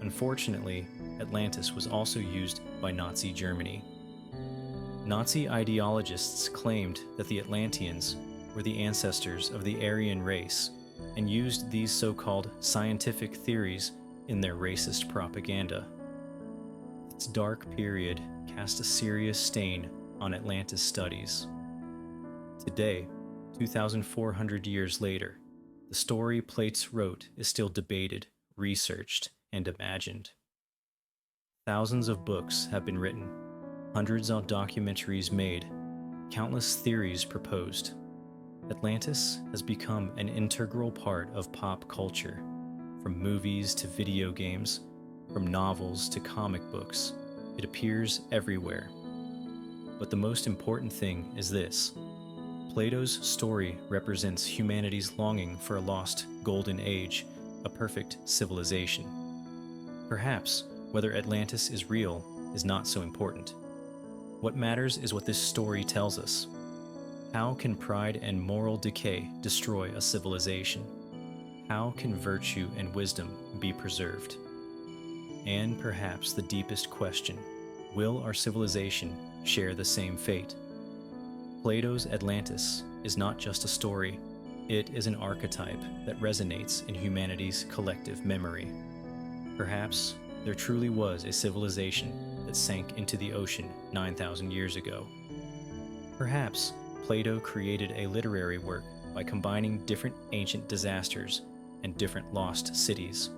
Unfortunately, Atlantis was also used by Nazi Germany. Nazi ideologists claimed that the Atlanteans were the ancestors of the Aryan race and used these so-called scientific theories in their racist propaganda. Its dark period cast a serious stain on Atlantis studies. Today, 2,400 years later, the story Plato wrote is still debated, researched, and imagined. Thousands of books have been written, hundreds of documentaries made, countless theories proposed. Atlantis has become an integral part of pop culture. From movies to video games, from novels to comic books, it appears everywhere. But the most important thing is this: Plato's story represents humanity's longing for a lost golden age, a perfect civilization. Perhaps whether Atlantis is real is not so important. What matters is what this story tells us. How can pride and moral decay destroy a civilization? How can virtue and wisdom be preserved? And perhaps the deepest question: will our civilization share the same fate? Plato's Atlantis is not just a story, it is an archetype that resonates in humanity's collective memory. Perhaps there truly was a civilization that sank into the ocean 9,000 years ago. Perhaps Plato created a literary work by combining different ancient disasters and different lost cities.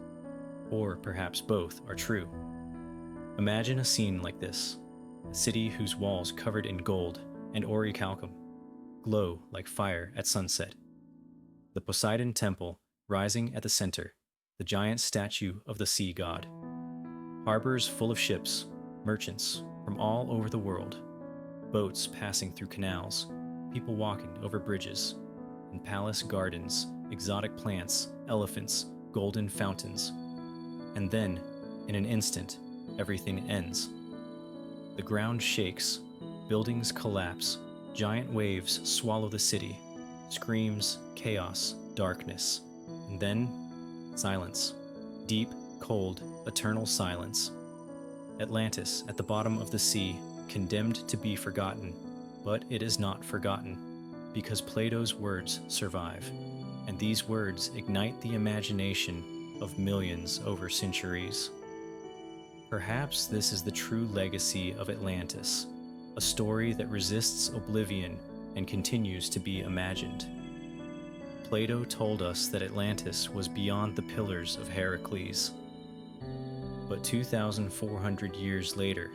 Or perhaps both are true. Imagine a scene like this: a city whose walls covered in gold and orichalcum glow like fire at sunset. The Poseidon temple rising at the center, the giant statue of the sea god. Harbors full of ships, merchants from all over the world, boats passing through canals, people walking over bridges, and palace gardens, exotic plants, elephants, golden fountains. And then, in an instant, everything ends. The ground shakes, buildings collapse, giant waves swallow the city, screams, chaos, darkness, and then silence. Deep, cold, eternal silence. Atlantis at the bottom of the sea, condemned to be forgotten, but it is not forgotten, because Plato's words survive, and these words ignite the imagination of millions over centuries. Perhaps this is the true legacy of Atlantis, a story that resists oblivion and continues to be imagined. Plato told us that Atlantis was beyond the pillars of Heracles. But 2,400 years later,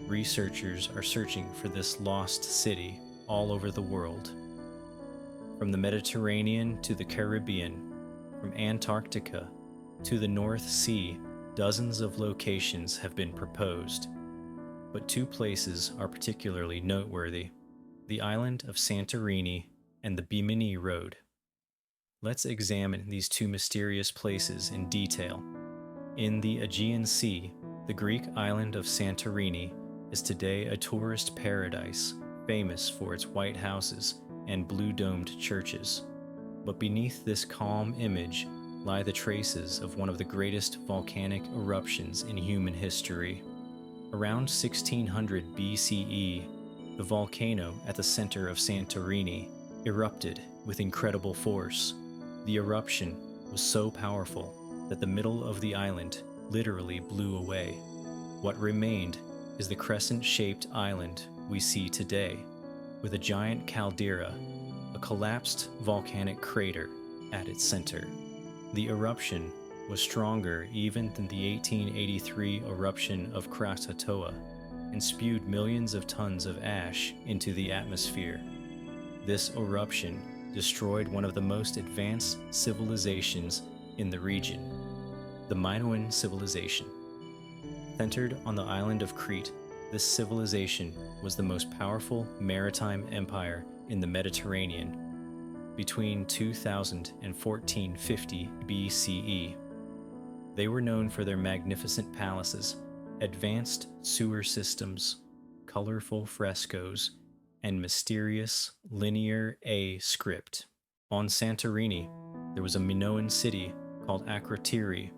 researchers are searching for this lost city all over the world. From the Mediterranean to the Caribbean, from Antarctica to the North Sea, dozens of locations have been proposed. But two places are particularly noteworthy: the island of Santorini and the Bimini Road. Let's examine these two mysterious places in detail. In the Aegean Sea, the Greek island of Santorini is today a tourist paradise, famous for its white houses and blue-domed churches. But beneath this calm image lie the traces of one of the greatest volcanic eruptions in human history. Around 1600 BCE, the volcano at the center of Santorini erupted with incredible force. The eruption was so powerful that the middle of the island literally blew away. What remained is the crescent-shaped island we see today, with a giant caldera, a collapsed volcanic crater, at its center. The eruption was stronger even than the 1883 eruption of Krakatoa and spewed millions of tons of ash into the atmosphere. This eruption destroyed one of the most advanced civilizations in the region, the Minoan civilization. Centered on the island of Crete, this civilization was the most powerful maritime empire in the Mediterranean between 2000 and 1450 BCE. They were known for their magnificent palaces, advanced sewer systems, colorful frescoes, and mysterious linear A script. On Santorini, there was a Minoan city called Akrotiri,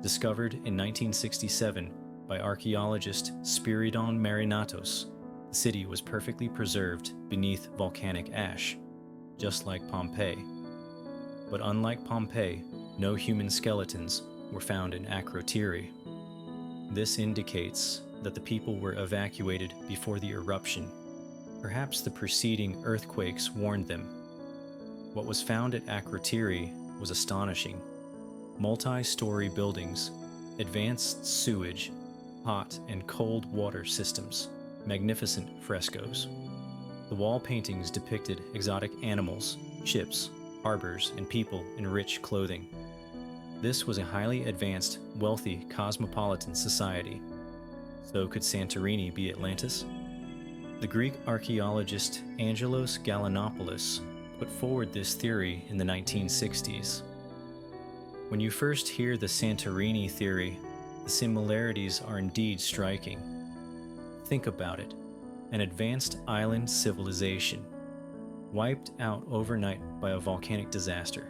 discovered in 1967 by archaeologist Spiridon Marinatos. The city was perfectly preserved beneath volcanic ash, just like Pompeii. But unlike Pompeii, no human skeletons were found in Akrotiri. This indicates that the people were evacuated before the eruption. Perhaps the preceding earthquakes warned them. What was found at Akrotiri was astonishing. Multi-story buildings, advanced sewage, hot and cold water systems, magnificent frescoes. The wall paintings depicted exotic animals, ships, harbors, and people in rich clothing. This was a highly advanced, wealthy, cosmopolitan society. So could Santorini be Atlantis? The Greek archaeologist Angelos Gallinopoulos put forward this theory in the 1960s. When you first hear the Santorini theory, the similarities are indeed striking. Think about it: an advanced island civilization, wiped out overnight by a volcanic disaster.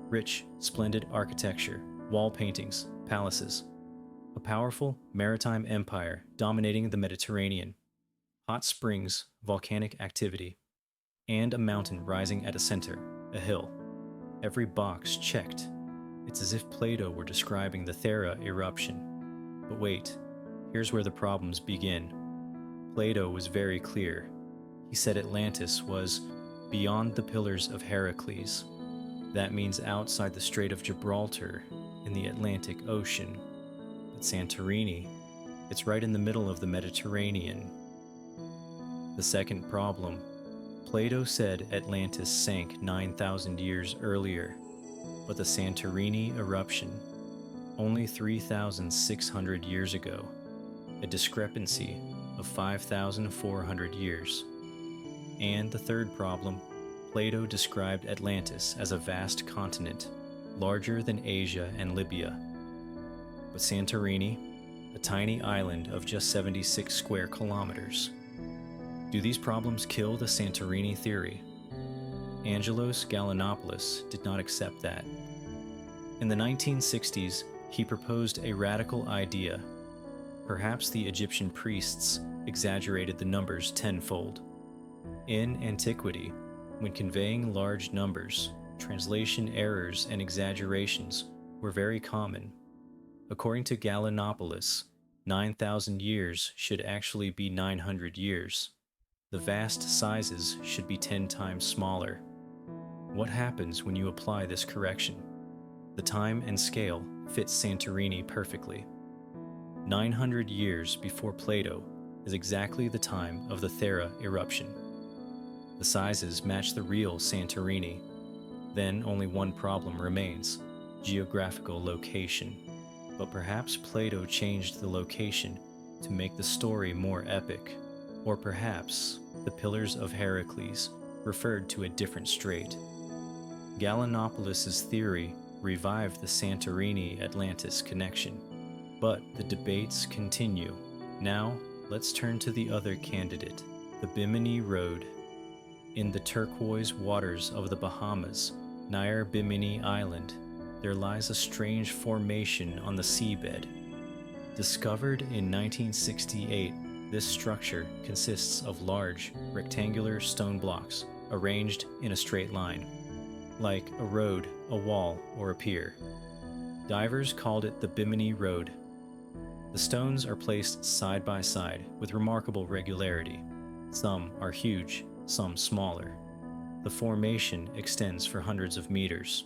Rich, splendid architecture, wall paintings, palaces. A powerful maritime empire dominating the Mediterranean. Hot springs, volcanic activity, and a mountain rising at a center, a hill. Every box checked. It's as if Plato were describing the Thera eruption. But wait, here's where the problems begin. Plato was very clear. He said Atlantis was beyond the Pillars of Heracles. That means outside the Strait of Gibraltar in the Atlantic Ocean. But Santorini, it's right in the middle of the Mediterranean. The second problem: Plato said Atlantis sank 9,000 years earlier, but the Santorini eruption, only 3,600 years ago, a discrepancy of 5,400 years. And the third problem: Plato described Atlantis as a vast continent, larger than Asia and Libya. But Santorini, a tiny island of just 76 square kilometers. Do these problems kill the Santorini theory? Angelos Gallinopoulos did not accept that. In the 1960s, he proposed a radical idea. Perhaps the Egyptian priests exaggerated the numbers tenfold. In antiquity, when conveying large numbers, translation errors and exaggerations were very common. According to Gallinopoulos, 9,000 years should actually be 900 years. The vast sizes should be 10 times smaller. What happens when you apply this correction? The time and scale fits Santorini perfectly. 900 years before Plato is exactly the time of the Thera eruption. The sizes match the real Santorini. Then only one problem remains: geographical location. But perhaps Plato changed the location to make the story more epic. Or perhaps the Pillars of Heracles referred to a different strait. Gallinopoulos' theory revived the Santorini-Atlantis connection. But the debates continue. Now, let's turn to the other candidate, the Bimini Road. In the turquoise waters of the Bahamas, near Bimini Island, there lies a strange formation on the seabed. Discovered in 1968, this structure consists of large, rectangular stone blocks arranged in a straight line, like a road, a wall, or a pier. Divers called it the Bimini Road. The stones are placed side by side with remarkable regularity. Some are huge, some smaller. The formation extends for hundreds of meters.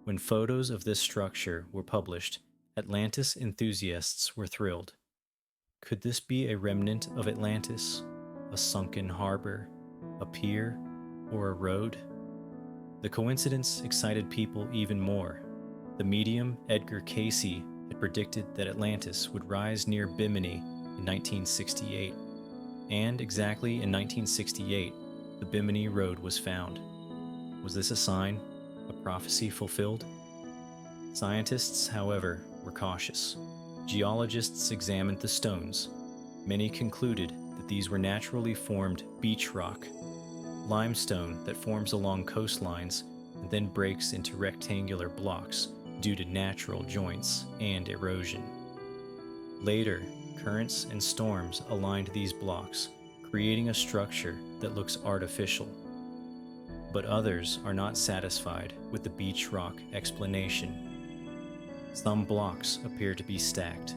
When photos of this structure were published, Atlantis enthusiasts were thrilled. Could this be a remnant of Atlantis? A sunken harbor? A pier? Or a road? The coincidence excited people even more. The medium Edgar Cayce had predicted that Atlantis would rise near Bimini in 1968. And exactly in 1968, the Bimini Road was found. Was this a sign? A prophecy fulfilled? Scientists, however, were cautious. Geologists examined the stones. Many concluded that these were naturally formed beach rock, limestone that forms along coastlines and then breaks into rectangular blocks due to natural joints and erosion. Later, currents and storms aligned these blocks, creating a structure that looks artificial. But others are not satisfied with the beach rock explanation. Some blocks appear to be stacked.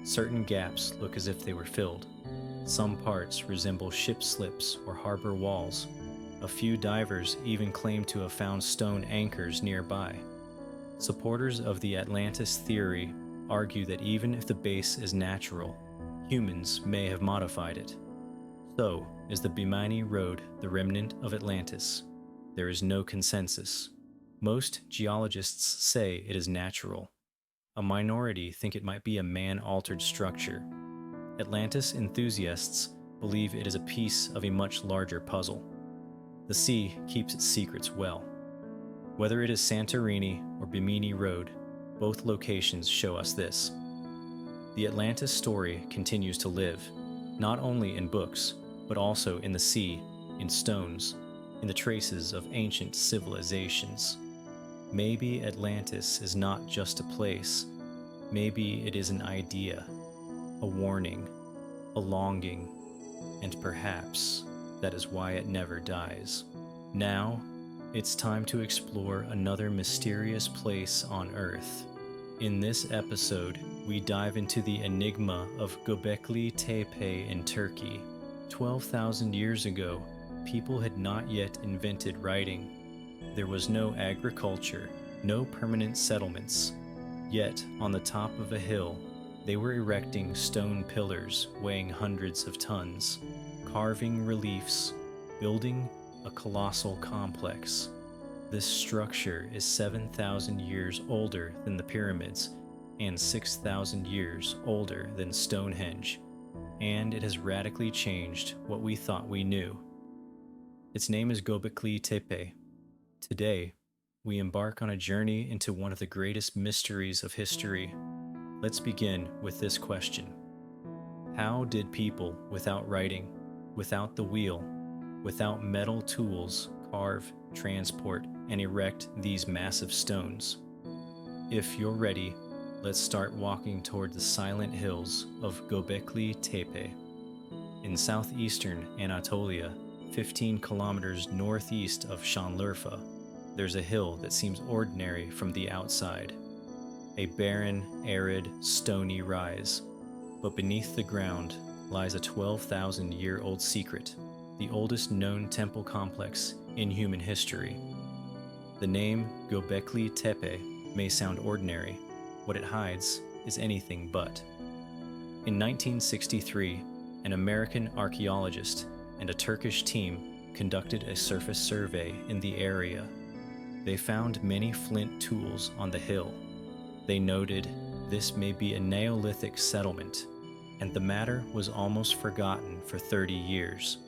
Certain gaps look as if they were filled. Some parts resemble ship slips or harbor walls. A few divers even claim to have found stone anchors nearby. Supporters of the Atlantis theory argue that even if the base is natural, humans may have modified it. So, is the Bimini Road the remnant of Atlantis? There is no consensus. Most geologists say it is natural. A minority think it might be a man-altered structure. Atlantis enthusiasts believe it is a piece of a much larger puzzle. The sea keeps its secrets well. Whether it is Santorini or Bimini Road, both locations show us this. The Atlantis story continues to live, not only in books, but also in the sea, in stones, in the traces of ancient civilizations. Maybe Atlantis is not just a place. Maybe it is an idea, a warning, a longing, and perhaps that is why it never dies. Now, it's time to explore another mysterious place on Earth. In this episode, we dive into the enigma of Göbekli Tepe in Turkey. 12,000 years ago, people had not yet invented writing. There was no agriculture, no permanent settlements. Yet, on the top of a hill, they were erecting stone pillars weighing hundreds of tons, carving reliefs, building a colossal complex. This structure is 7,000 years older than the pyramids and 6,000 years older than Stonehenge, and it has radically changed what we thought we knew. Its name is Göbekli Tepe. Today, we embark on a journey into one of the greatest mysteries of history. Let's begin with this question. How did people without writing, without the wheel, without metal tools carve, transport, and erect these massive stones? If you're ready, let's start walking toward the silent hills of Göbekli Tepe. In southeastern Anatolia, 15 kilometers northeast of Şanlıurfa, there's a hill that seems ordinary from the outside. A barren, arid, stony rise. But beneath the ground lies a 12,000-year-old secret, the oldest known temple complex in human history. The name Göbekli Tepe may sound ordinary. What it hides is anything but. In 1963, an American archaeologist and a Turkish team conducted a surface survey in the area. They found many flint tools on the hill. They noted this may be a Neolithic settlement, and the matter was almost forgotten for 30 years.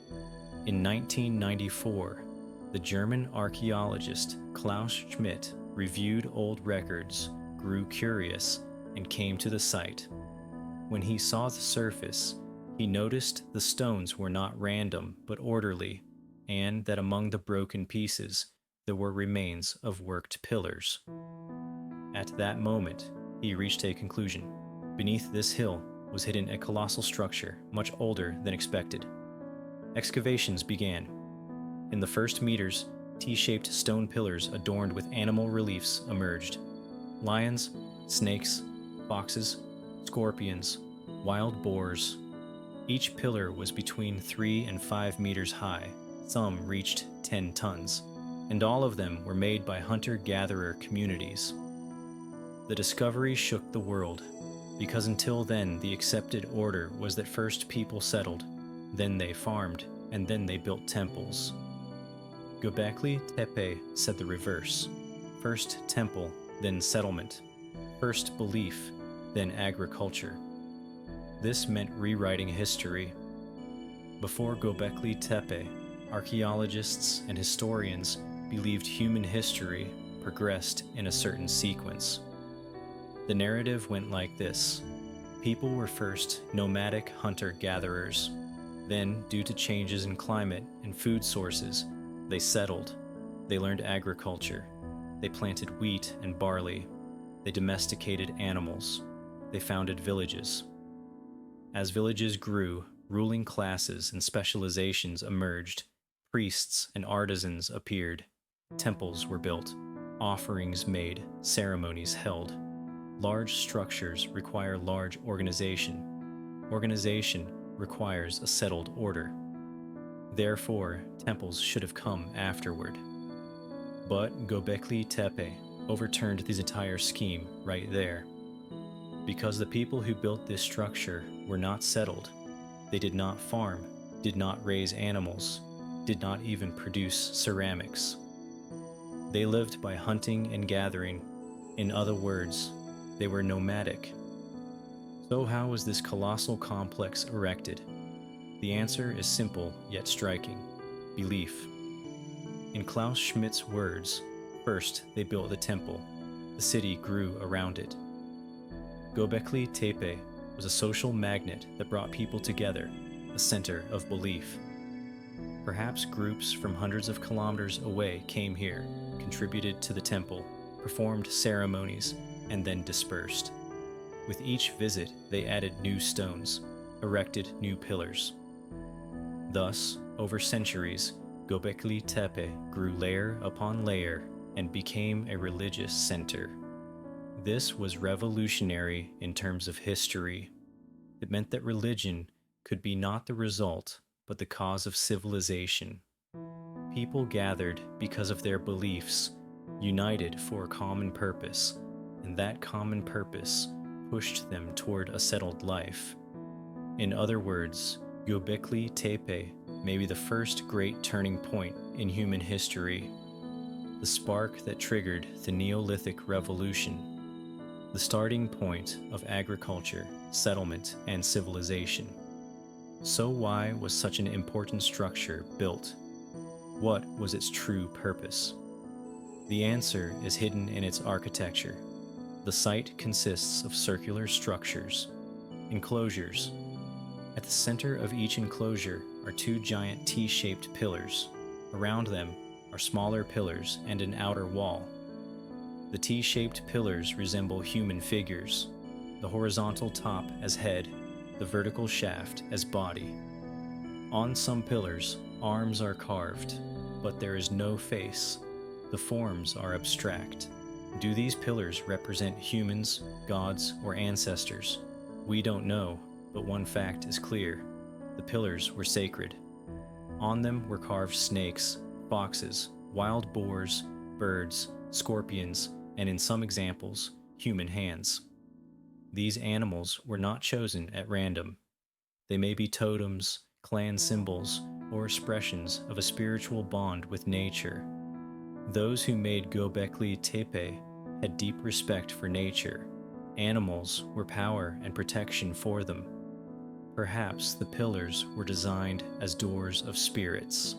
In 1994, the German archaeologist Klaus Schmidt reviewed old records, grew curious, and came to the site. When he saw the surface, he noticed the stones were not random but orderly, and that among the broken pieces there were remains of worked pillars. At that moment, he reached a conclusion. Beneath this hill was hidden a colossal structure much older than expected. Excavations began. In the first meters, T-shaped stone pillars adorned with animal reliefs emerged. Lions, snakes, foxes, scorpions, wild boars. Each pillar was between 3 and 5 meters high. Some reached 10 tons, and all of them were made by hunter-gatherer communities. The discovery shook the world, because until then the accepted order was that first people settled, then they farmed, and then they built temples. Göbekli Tepe said the reverse. First temple, then settlement. First belief, then agriculture. This meant rewriting history. Before Göbekli Tepe, archaeologists and historians believed human history progressed in a certain sequence. The narrative went like this. People were first nomadic hunter-gatherers. Then, due to changes in climate and food sources, they settled. They learned agriculture. They planted wheat and barley. They domesticated animals. They founded villages. As villages grew, ruling classes and specializations emerged. Priests and artisans appeared. Temples were built. Offerings made. Ceremonies held. Large structures require large organization. Organization requires a settled order. Therefore, temples should have come afterward. But Göbekli Tepe overturned this entire scheme right there. Because the people who built this structure were not settled, they did not farm, did not raise animals, did not even produce ceramics. They lived by hunting and gathering. In other words, they were nomadic. So how was this colossal complex erected? The answer is simple yet striking: belief. In Klaus Schmidt's words, first they built the temple. The city grew around it. Göbekli Tepe was a social magnet that brought people together, a center of belief. Perhaps groups from hundreds of kilometers away came here, contributed to the temple, performed ceremonies, and then dispersed. With each visit, they added new stones, erected new pillars. Thus, over centuries, Göbekli Tepe grew layer upon layer and became a religious center. This was revolutionary in terms of history. It meant that religion could be not the result, but the cause of civilization. People gathered because of their beliefs, united for a common purpose, and that common purpose pushed them toward a settled life. In other words, Göbekli Tepe may be the first great turning point in human history, the spark that triggered the Neolithic Revolution, the starting point of agriculture, settlement, and civilization. So why was such an important structure built? What was its true purpose? The answer is hidden in its architecture. The site consists of circular structures, enclosures. At the center of each enclosure are two giant T-shaped pillars. Around them are smaller pillars and an outer wall. The T-shaped pillars resemble human figures, the horizontal top as head, the vertical shaft as body. On some pillars, arms are carved, but there is no face. The forms are abstract. Do these pillars represent humans, gods, or ancestors? We don't know, but one fact is clear: the pillars were sacred. On them were carved snakes, foxes, wild boars, birds, scorpions, and in some examples, human hands. These animals were not chosen at random. They may be totems, clan symbols, or expressions of a spiritual bond with nature. Those who made Göbekli Tepe had deep respect for nature. Animals were power and protection for them. Perhaps the pillars were designed as doors of spirits.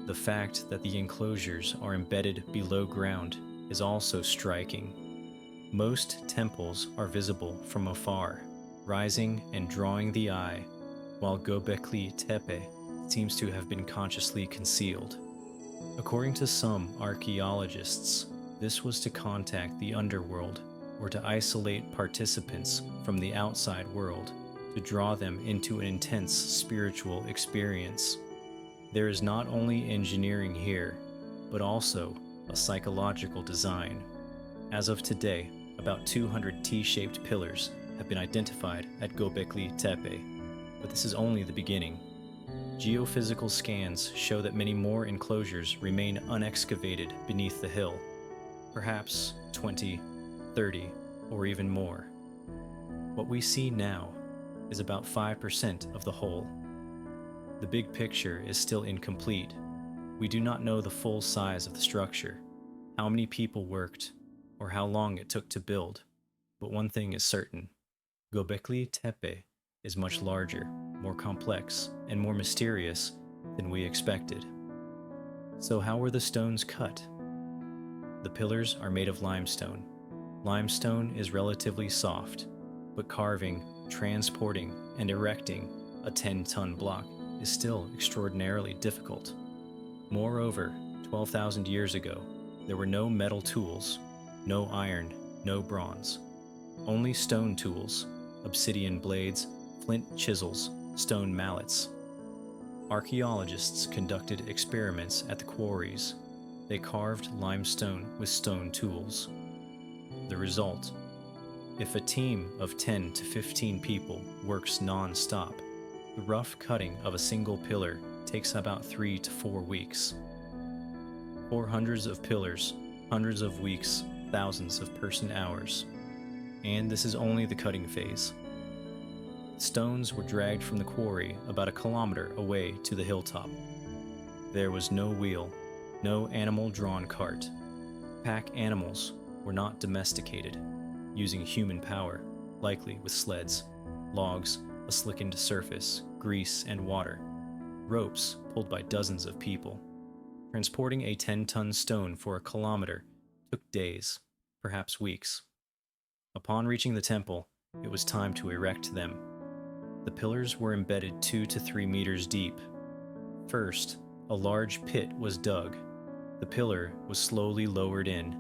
The fact that the enclosures are embedded below ground is also striking. Most temples are visible from afar, rising and drawing the eye, while Göbekli Tepe seems to have been consciously concealed. According to some archaeologists, this was to contact the underworld or to isolate participants from the outside world, to draw them into an intense spiritual experience. There is not only engineering here, but also a psychological design. As of today, about 200 T-shaped pillars have been identified at Göbekli Tepe, but this is only the beginning. Geophysical scans show that many more enclosures remain unexcavated beneath the hill, perhaps 20, 30, or even more. What we see now is about 5% of the whole. The big picture is still incomplete. We do not know the full size of the structure, how many people worked, or how long it took to build. But one thing is certain: Göbekli Tepe is much larger, more complex, and more mysterious than we expected. So how were the stones cut? The pillars are made of limestone. Limestone is relatively soft, but carving, transporting, and erecting a 10-ton block is still extraordinarily difficult. Moreover, 12,000 years ago, there were no metal tools, no iron, no bronze. Only stone tools, obsidian blades, flint chisels, stone mallets. Archaeologists conducted experiments at the quarries. They carved limestone with stone tools. The result: if a team of 10 to 15 people works non-stop, the rough cutting of a single pillar takes about 3 to 4 weeks. For hundreds of pillars, hundreds of weeks, thousands of person-hours. And this is only the cutting phase. Stones were dragged from the quarry about a kilometer away to the hilltop. There was no wheel, no animal-drawn cart, Pack animals were not domesticated, using human power, likely with sleds, logs, a slickened surface, grease, and water, ropes pulled by dozens of people. Transporting a 10-ton stone for a kilometer took days, perhaps weeks. Upon reaching the temple, it was time to erect them. The pillars were embedded 2 to 3 meters deep. First, a large pit was dug. The pillar was slowly lowered in,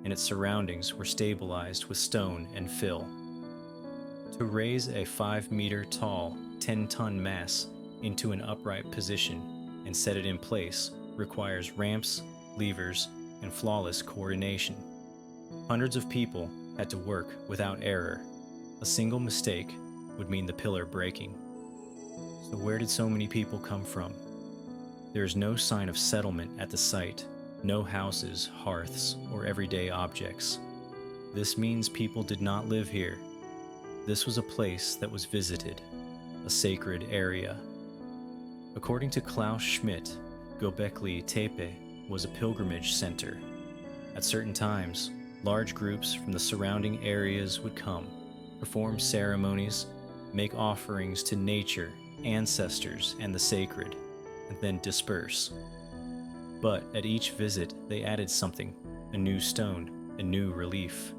and its surroundings were stabilized with stone and fill. To raise a 5-meter tall, 10-ton mass into an upright position and set it in place requires ramps, levers, and flawless coordination. Hundreds of people had to work without error. A single mistake would mean the pillar breaking. So where did so many people come from? There is no sign of settlement at the site, no houses, hearths, or everyday objects. This means people did not live here. This was a place that was visited, a sacred area. According to Klaus Schmidt, Göbekli Tepe was a pilgrimage center. At certain times, large groups from the surrounding areas would come, perform ceremonies, make offerings to nature, ancestors, and the sacred, and then disperse. But at each visit, they added something, a new stone, a new relief.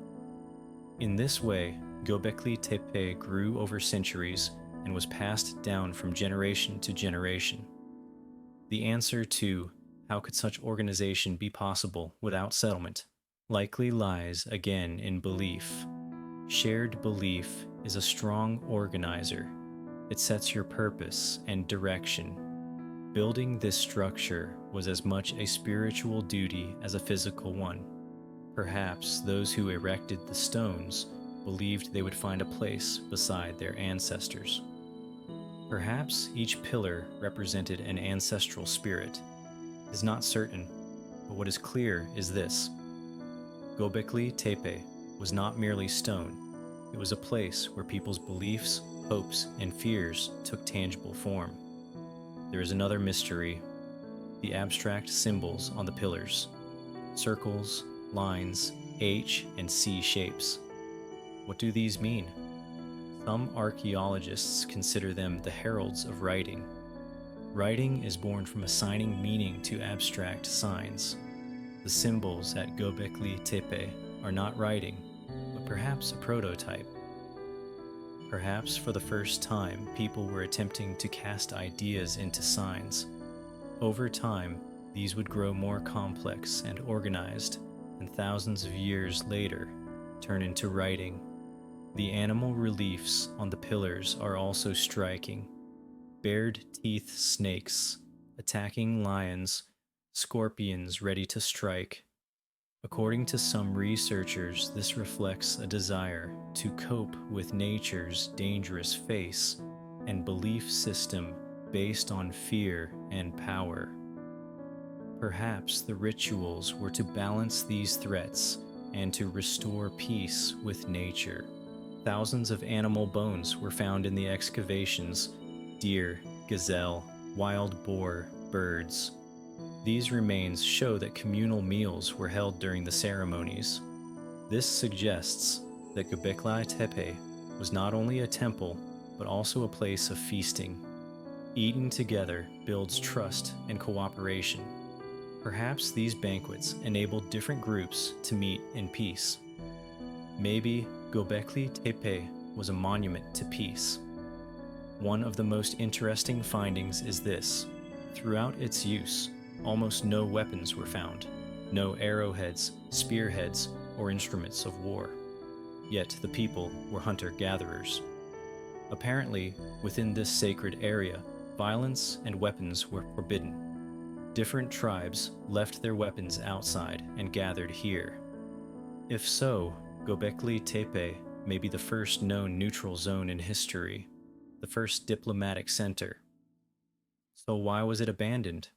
In this way, Göbekli Tepe grew over centuries and was passed down from generation to generation. The answer to how could such organization be possible without settlement likely lies again in belief. Shared belief is a strong organizer. It sets your purpose and direction. Building this structure was as much a spiritual duty as a physical one. Perhaps those who erected the stones believed they would find a place beside their ancestors. Perhaps each pillar represented an ancestral spirit. It is not certain, but what is clear is this. Göbekli Tepe was not merely stone. It was a place where people's beliefs, hopes, and fears took tangible form. There is another mystery, the abstract symbols on the pillars. Circles, lines, H and C shapes. What do these mean? Some archaeologists consider them the heralds of writing. Writing is born from assigning meaning to abstract signs. The symbols at Göbekli Tepe are not writing, but perhaps a prototype. Perhaps for the first time, people were attempting to cast ideas into signs. Over time, these would grow more complex and organized, and thousands of years later, turn into writing. The animal reliefs on the pillars are also striking. Bared-teeth snakes, attacking lions, scorpions ready to strike. According to some researchers, this reflects a desire to cope with nature's dangerous face and belief system based on fear and power. Perhaps the rituals were to balance these threats and to restore peace with nature. Thousands of animal bones were found in the excavations: deer, gazelle, wild boar, birds. These remains show that communal meals were held during the ceremonies. This suggests that Göbekli Tepe was not only a temple, but also a place of feasting. Eating together builds trust and cooperation. Perhaps these banquets enabled different groups to meet in peace. Maybe Göbekli Tepe was a monument to peace. One of the most interesting findings is this: throughout its use, almost no weapons were found, no arrowheads, spearheads, or instruments of war. Yet the people were hunter-gatherers. Apparently, within this sacred area, violence and weapons were forbidden. Different tribes left their weapons outside and gathered here. If so, Göbekli Tepe may be the first known neutral zone in history, the first diplomatic center. So why was it abandoned?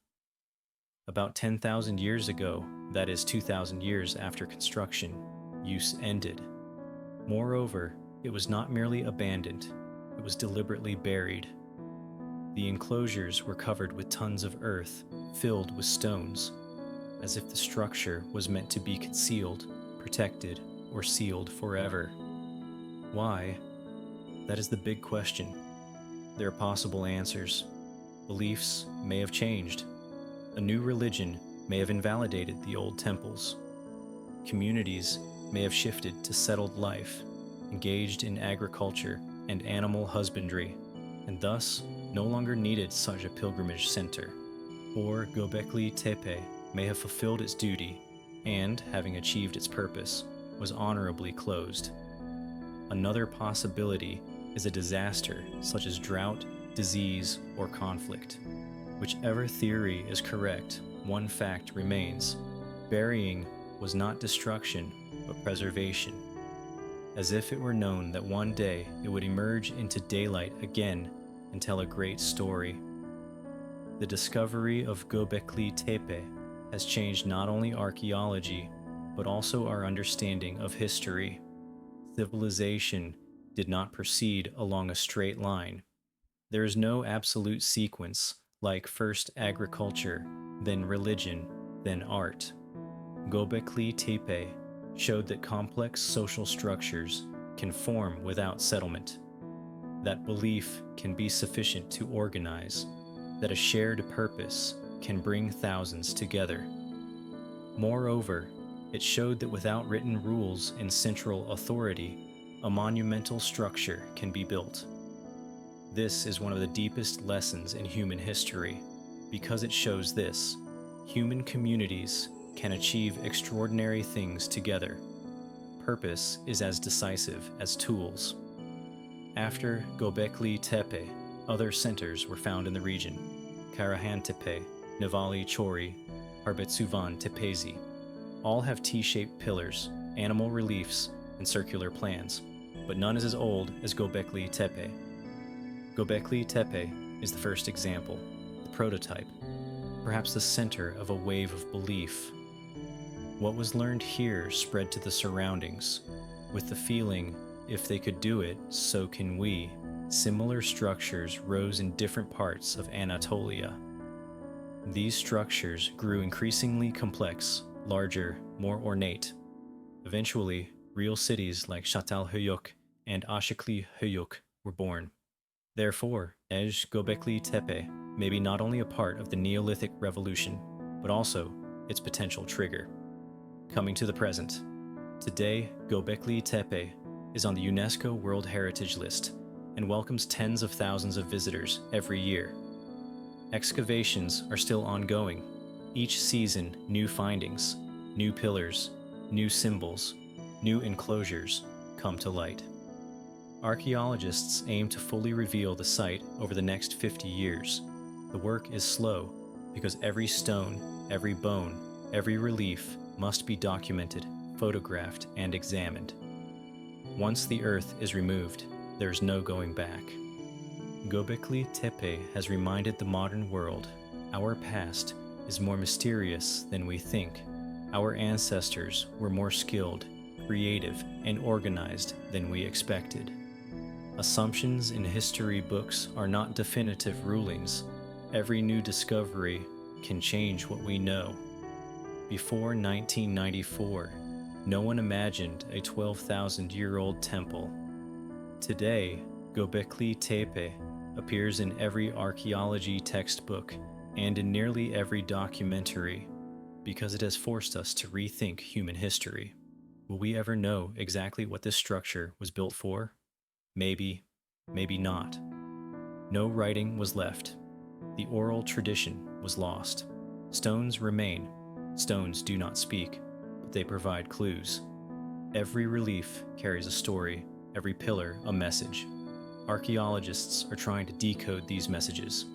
About 10,000 years ago, that is 2,000 years after construction, use ended. Moreover, it was not merely abandoned, it was deliberately buried. The enclosures were covered with tons of earth, filled with stones. as if the structure was meant to be concealed, protected, or sealed forever. Why? That is the big question. There are possible answers. Beliefs may have changed. A new religion may have invalidated the old temples. Communities may have shifted to settled life, engaged in agriculture and animal husbandry, and thus no longer needed such a pilgrimage center. Or Göbekli Tepe may have fulfilled its duty and, having achieved its purpose, was honorably closed. Another possibility is a disaster such as drought, disease, or conflict. Whichever theory is correct, one fact remains: burying was not destruction, but preservation. As if it were known that one day it would emerge into daylight again and tell a great story. The discovery of Göbekli Tepe has changed not only archaeology, but also our understanding of history. Civilization did not proceed along a straight line. There is no absolute sequence, like first agriculture, then religion, then art. Göbekli Tepe showed that complex social structures can form without settlement, that belief can be sufficient to organize, that a shared purpose can bring thousands together. Moreover, it showed that without written rules and central authority, a monumental structure can be built. This is one of the deepest lessons in human history, because it shows this: human communities can achieve extraordinary things together. Purpose is as decisive as tools. After Göbekli Tepe, other centers were found in the region: Karahan Tepe, Navali Chori, Harbetsuvan Tepesi. All have T-shaped pillars, animal reliefs, and circular plans, but none is as old as Göbekli Tepe. Göbekli Tepe is the first example, the prototype, perhaps the center of a wave of belief. What was learned here spread to the surroundings, with the feeling, if they could do it, so can we. Similar structures rose in different parts of Anatolia. These structures grew increasingly complex, larger, more ornate. Eventually, real cities like Çatalhöyük and Aşıklıhöyük were born. Therefore, Göbekli Tepe may be not only a part of the Neolithic Revolution, but also its potential trigger. Coming to the present. Today, Göbekli Tepe is on the UNESCO World Heritage List and welcomes tens of thousands of visitors every year. Excavations are still ongoing. Each season, new findings, new pillars, new symbols, new enclosures come to light. Archaeologists aim to fully reveal the site over the next 50 years. The work is slow because every stone, every bone, every relief must be documented, photographed, and examined. Once the earth is removed, there is no going back. Göbekli Tepe has reminded the modern world our past is more mysterious than we think. Our ancestors were more skilled, creative, and organized than we expected. Assumptions in history books are not definitive rulings. Every new discovery can change what we know. Before 1994, no one imagined a 12,000-year-old temple. Today, Göbekli Tepe appears in every archaeology textbook and in nearly every documentary because it has forced us to rethink human history. Will we ever know exactly what this structure was built for? Maybe, maybe not. No writing was left. The oral tradition was lost. Stones remain. Stones do not speak, but they provide clues. Every relief carries a story, every pillar a message. Archaeologists are trying to decode these messages.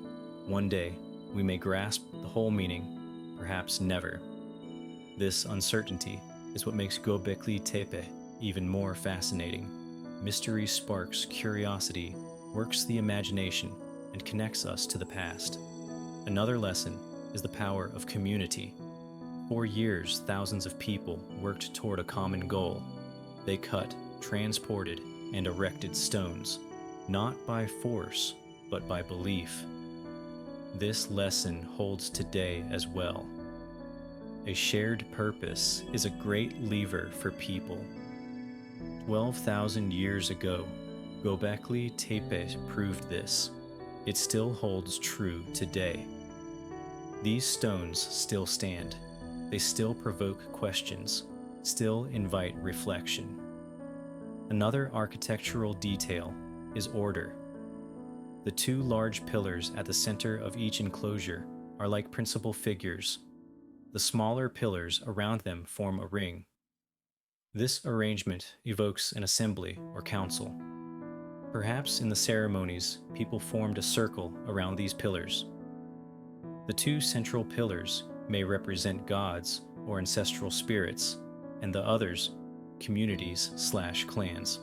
One day, we may grasp the whole meaning, perhaps never. This uncertainty is what makes Göbekli Tepe even more fascinating. Mystery sparks curiosity, works the imagination, and connects us to the past. Another lesson is the power of community. For years, thousands of people worked toward a common goal. They cut, transported, and erected stones, not by force, but by belief. This lesson holds today as well. A shared purpose is a great lever for people. 12,000 years ago, Göbekli Tepe proved this. It still holds true today. These stones still stand. They still provoke questions, still invite reflection. Another architectural detail is order. The two large pillars at the center of each enclosure are like principal figures. The smaller pillars around them form a ring. This arrangement evokes an assembly or council. Perhaps in the ceremonies, people formed a circle around these pillars. The two central pillars may represent gods or ancestral spirits, and the others, communities/clans.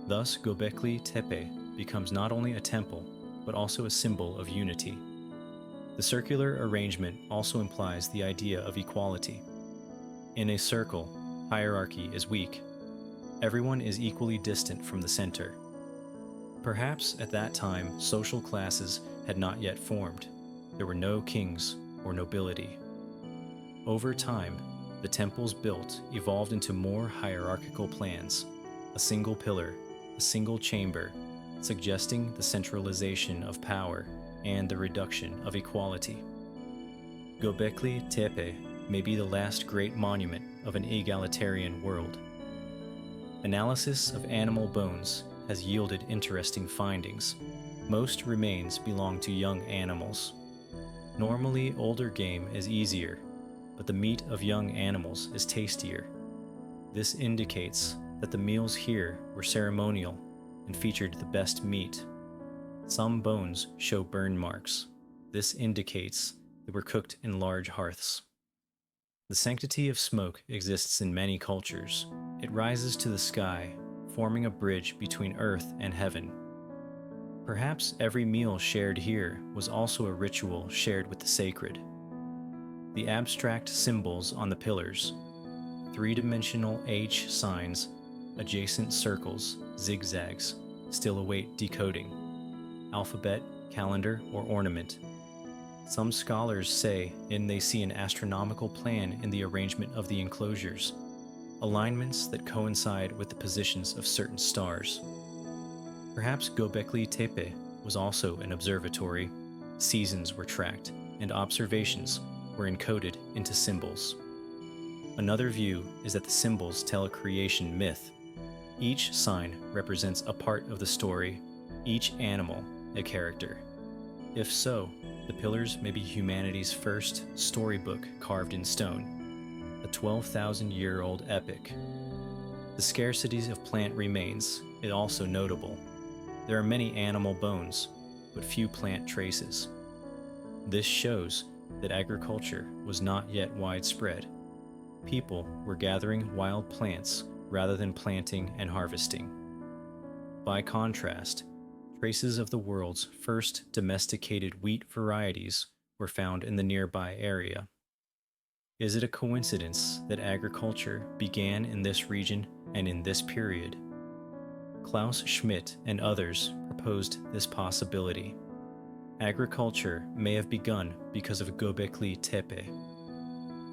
Thus, Göbekli Tepe becomes not only a temple, but also a symbol of unity. The circular arrangement also implies the idea of equality. In a circle, hierarchy is weak. Everyone is equally distant from the center. Perhaps at that time, social classes had not yet formed. There were no kings or nobility. Over time, the temples built evolved into more hierarchical plans, a single pillar, a single chamber, suggesting the centralization of power and the reduction of equality. Göbekli Tepe may be the last great monument of an egalitarian world. Analysis of animal bones has yielded interesting findings. Most remains belong to young animals. Normally, older game is easier, but the meat of young animals is tastier. This indicates that the meals here were ceremonial and featured the best meat. Some bones show burn marks. This indicates they were cooked in large hearths. The sanctity of smoke exists in many cultures. It rises to the sky, forming a bridge between earth and heaven. Perhaps every meal shared here was also a ritual shared with the sacred. The abstract symbols on the pillars, three-dimensional H signs, adjacent circles, zigzags, still await decoding. Alphabet, calendar, or ornament. Some scholars say they see an astronomical plan in the arrangement of the enclosures, alignments that coincide with the positions of certain stars. Perhaps Göbekli Tepe was also an observatory. Seasons were tracked, and observations were encoded into symbols. Another view is that the symbols tell a creation myth. Each sign represents a part of the story, each animal a character. If so, the pillars may be humanity's first storybook carved in stone, a 12,000-year-old epic. The scarcity of plant remains is also notable. There are many animal bones, but few plant traces. This shows that agriculture was not yet widespread. People were gathering wild plants rather than planting and harvesting. By contrast, traces of the world's first domesticated wheat varieties were found in the nearby area. Is it a coincidence that agriculture began in this region and in this period? Klaus Schmidt and others proposed this possibility. Agriculture may have begun because of Göbekli Tepe.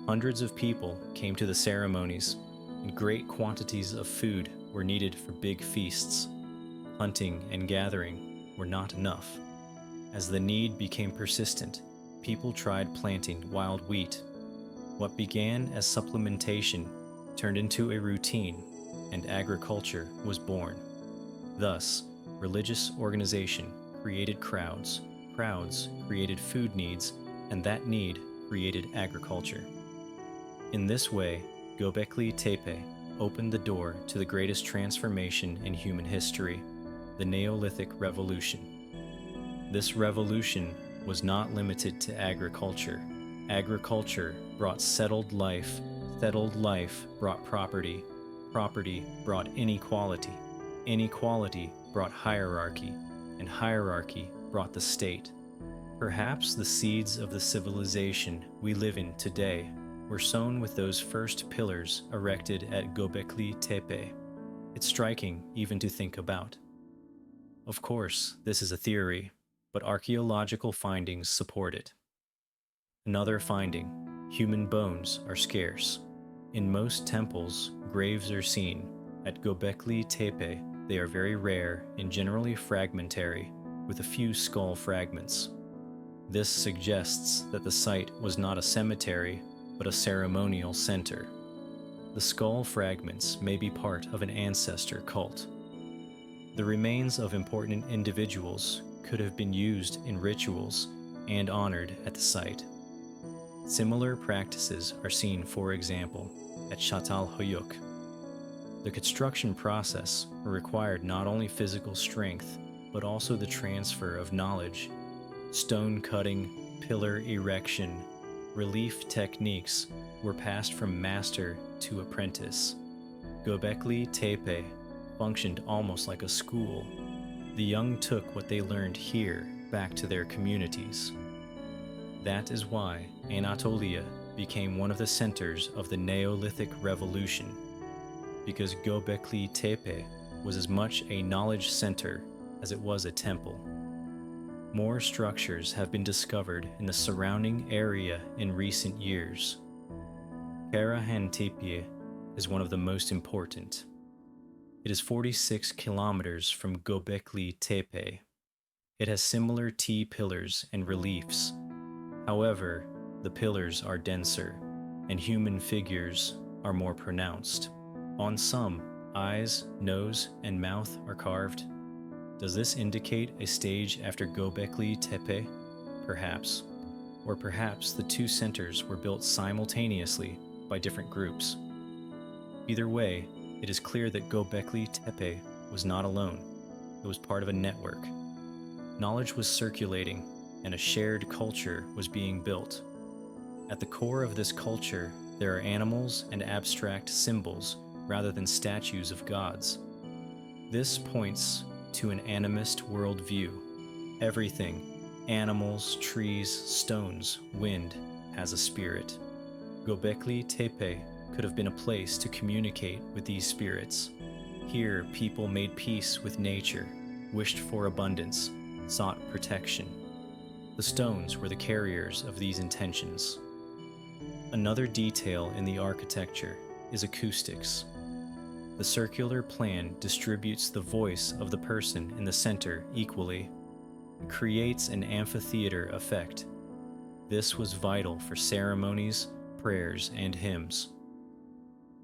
Hundreds of people came to the ceremonies, and great quantities of food were needed for big feasts. Hunting and gathering were not enough. As the need became persistent, people tried planting wild wheat. What began as supplementation turned into a routine, and agriculture was born. Thus, religious organization created crowds, crowds created food needs, and that need created agriculture. In this way, Göbekli Tepe opened the door to the greatest transformation in human history, the Neolithic Revolution. This revolution was not limited to agriculture. Agriculture brought settled life brought property, property brought inequality, inequality brought hierarchy, and hierarchy brought the state. Perhaps the seeds of the civilization we live in today were sown with those first pillars erected at Göbekli Tepe. It's striking even to think about. Of course, this is a theory, but archaeological findings support it. Another finding: Human bones are scarce. In most temples, graves are seen. At Göbekli Tepe, they are very rare and generally fragmentary, with a few skull fragments. This suggests that the site was not a cemetery, but a ceremonial center. The skull fragments may be part of an ancestor cult. The remains of important individuals could have been used in rituals and honored at the site. Similar practices are seen, for example, at Çatalhöyük. The construction process required not only physical strength, but also the transfer of knowledge. Stone cutting, pillar erection, relief techniques were passed from master to apprentice. Göbekli Tepe functioned almost like a school. The young took what they learned here back to their communities. That is why Anatolia became one of the centers of the Neolithic Revolution, because Göbekli Tepe was as much a knowledge center as it was a temple. More structures have been discovered in the surrounding area in recent years. Karahantepe is one of the most important. It is 46 kilometers from Göbekli Tepe. It has similar T-pillars and reliefs. However, the pillars are denser, and human figures are more pronounced. On some, eyes, nose, and mouth are carved. Does this indicate a stage after Göbekli Tepe? Perhaps. Or perhaps the two centers were built simultaneously by different groups. Either way, it is clear that Göbekli Tepe was not alone. It was part of a network. Knowledge was circulating, and a shared culture was being built. At the core of this culture, there are animals and abstract symbols rather than statues of gods. This points to an animist worldview. Everything, animals, trees, stones, wind, has a spirit. Göbekli Tepe could have been a place to communicate with these spirits. Here, people made peace with nature, wished for abundance, sought protection. The stones were the carriers of these intentions. Another detail in the architecture is acoustics. The circular plan distributes the voice of the person in the center equally. It creates an amphitheater effect. This was vital for ceremonies, prayers, and hymns.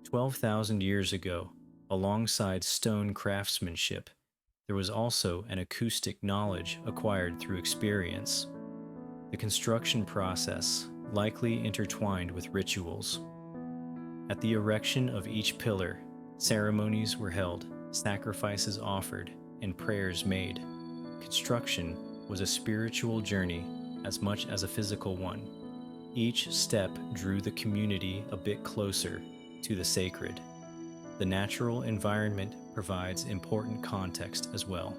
12,000 years ago, alongside stone craftsmanship, there was also an acoustic knowledge acquired through experience. The construction process likely intertwined with rituals. At the erection of each pillar, ceremonies were held, sacrifices offered, and prayers made. Construction was a spiritual journey as much as a physical one. Each step drew the community a bit closer to the sacred. The natural environment provides important context as well.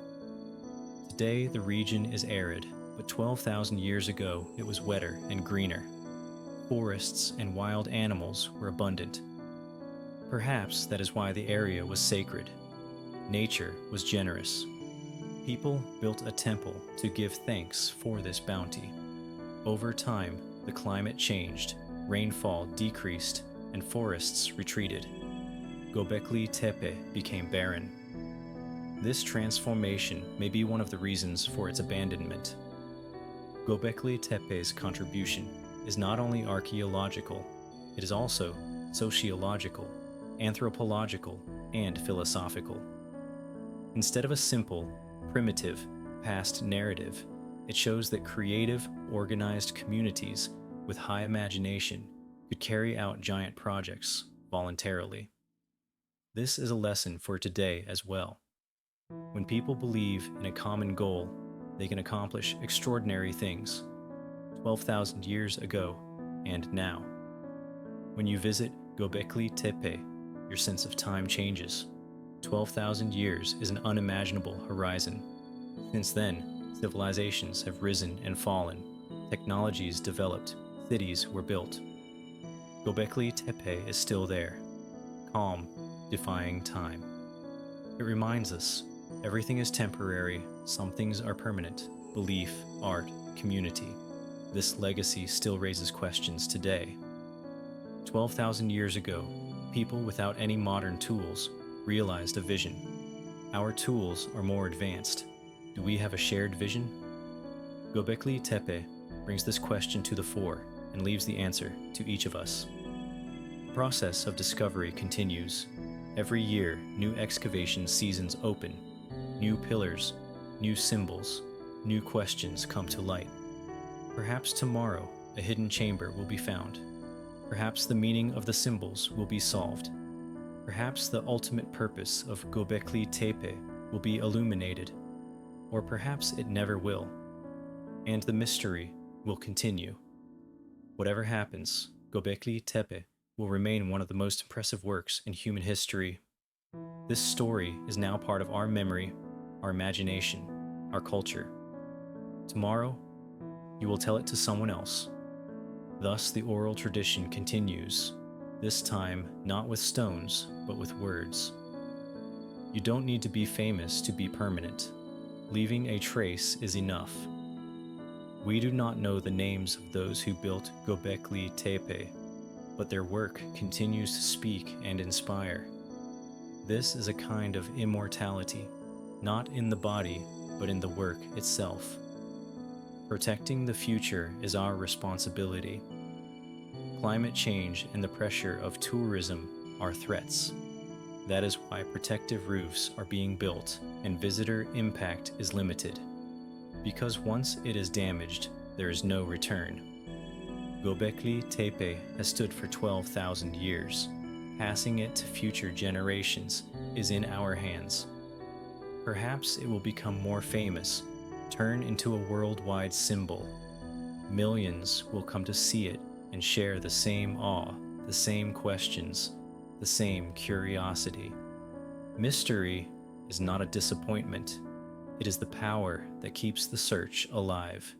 Today, the region is arid, but 12,000 years ago, it was wetter and greener. Forests and wild animals were abundant. Perhaps that is why the area was sacred. Nature was generous. People built a temple to give thanks for this bounty. Over time, the climate changed, rainfall decreased, and forests retreated. Göbekli Tepe became barren. This transformation may be one of the reasons for its abandonment. Göbekli Tepe's contribution is not only archaeological, it is also sociological, anthropological, and philosophical. Instead of a simple, primitive, past narrative, it shows that creative, organized communities with high imagination could carry out giant projects voluntarily. This is a lesson for today as well. When people believe in a common goal, they can accomplish extraordinary things, 12,000 years ago and now. When you visit Göbekli Tepe, your sense of time changes. 12,000 years is an unimaginable horizon. Since then, civilizations have risen and fallen, technologies developed, cities were built. Göbekli Tepe is still there, calm, defying time. It reminds us, everything is temporary, some things are permanent, belief, art, community. This legacy still raises questions today. 12,000 years ago, people without any modern tools realized a vision. Our tools are more advanced. Do we have a shared vision? Göbekli Tepe brings this question to the fore and leaves the answer to each of us. The process of discovery continues. Every year, new excavation seasons open. New pillars, new symbols, new questions come to light. Perhaps tomorrow, a hidden chamber will be found. Perhaps the meaning of the symbols will be solved. Perhaps the ultimate purpose of Göbekli Tepe will be illuminated. Or perhaps it never will. And the mystery will continue. Whatever happens, Göbekli Tepe will remain one of the most impressive works in human history. This story is now part of our memory, our imagination, our culture. Tomorrow, you will tell it to someone else. Thus, the oral tradition continues, this time not with stones, but with words. You don't need to be famous to be permanent. Leaving a trace is enough. We do not know the names of those who built Göbekli Tepe, but their work continues to speak and inspire. This is a kind of immortality, not in the body, but in the work itself. Protecting the future is our responsibility. Climate change and the pressure of tourism are threats. That is why protective roofs are being built and visitor impact is limited. Because once it is damaged, there is no return. Göbekli Tepe has stood for 12,000 years. Passing it to future generations is in our hands. Perhaps it will become more famous, turn into a worldwide symbol. Millions will come to see it and share the same awe, the same questions, the same curiosity. Mystery is not a disappointment. It is the power that keeps the search alive.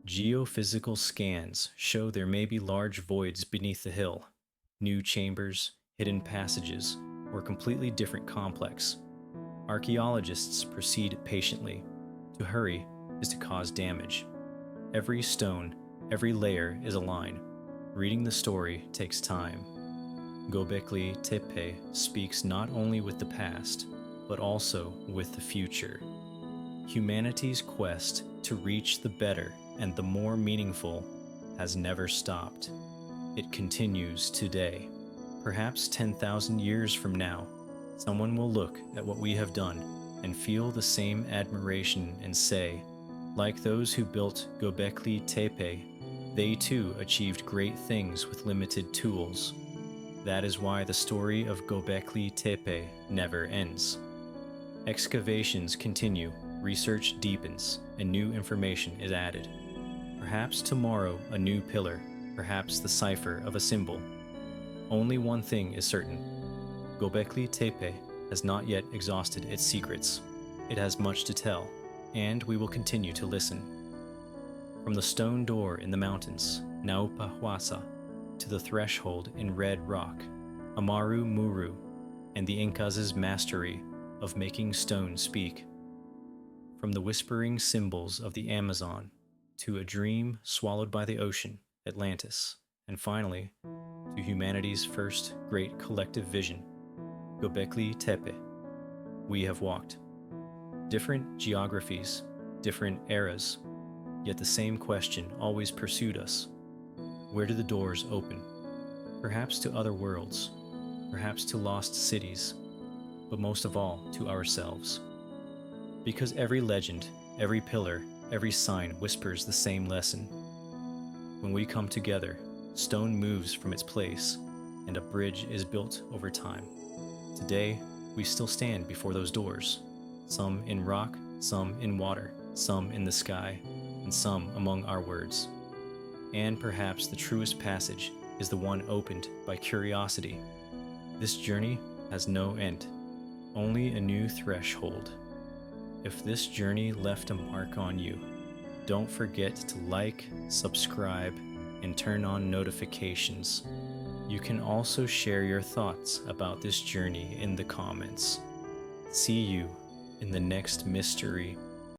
Geophysical scans show there may be large voids beneath the hill, new chambers, hidden passages, or completely different complex. Archaeologists proceed patiently. To hurry is to cause damage. Every stone, every layer is a line. Reading the story takes time. Göbekli Tepe speaks not only with the past, but also with the future. Humanity's quest to reach the better and the more meaningful has never stopped. It continues today. Perhaps 10,000 years from now, someone will look at what we have done and feel the same admiration and say, like those who built Göbekli Tepe, they too achieved great things with limited tools. That is why the story of Göbekli Tepe never ends. Excavations continue, research deepens, and new information is added. Perhaps tomorrow a new pillar, perhaps the cipher of a symbol. Only one thing is certain. Göbekli Tepe has not yet exhausted its secrets. It has much to tell, and we will continue to listen. From the stone door in the mountains, Naupa Huasa, to the threshold in red rock, Amaru Muru, and the Incas' mastery of making stone speak. From the whispering symbols of the Amazon, to a dream swallowed by the ocean, Atlantis, and finally, to humanity's first great collective vision, Göbekli Tepe, we have walked. Different geographies, different eras, yet the same question always pursued us. Where do the doors open? Perhaps to other worlds, perhaps to lost cities, but most of all to ourselves. Because every legend, every pillar, every sign whispers the same lesson. When we come together, stone moves from its place, and a bridge is built over time. Today, we still stand before those doors, some in rock, some in water, some in the sky, and some among our words. And perhaps the truest passage is the one opened by curiosity. This journey has no end, only a new threshold. If this journey left a mark on you, don't forget to like, subscribe, and turn on notifications. You can also share your thoughts about this journey in the comments. See you in the next mystery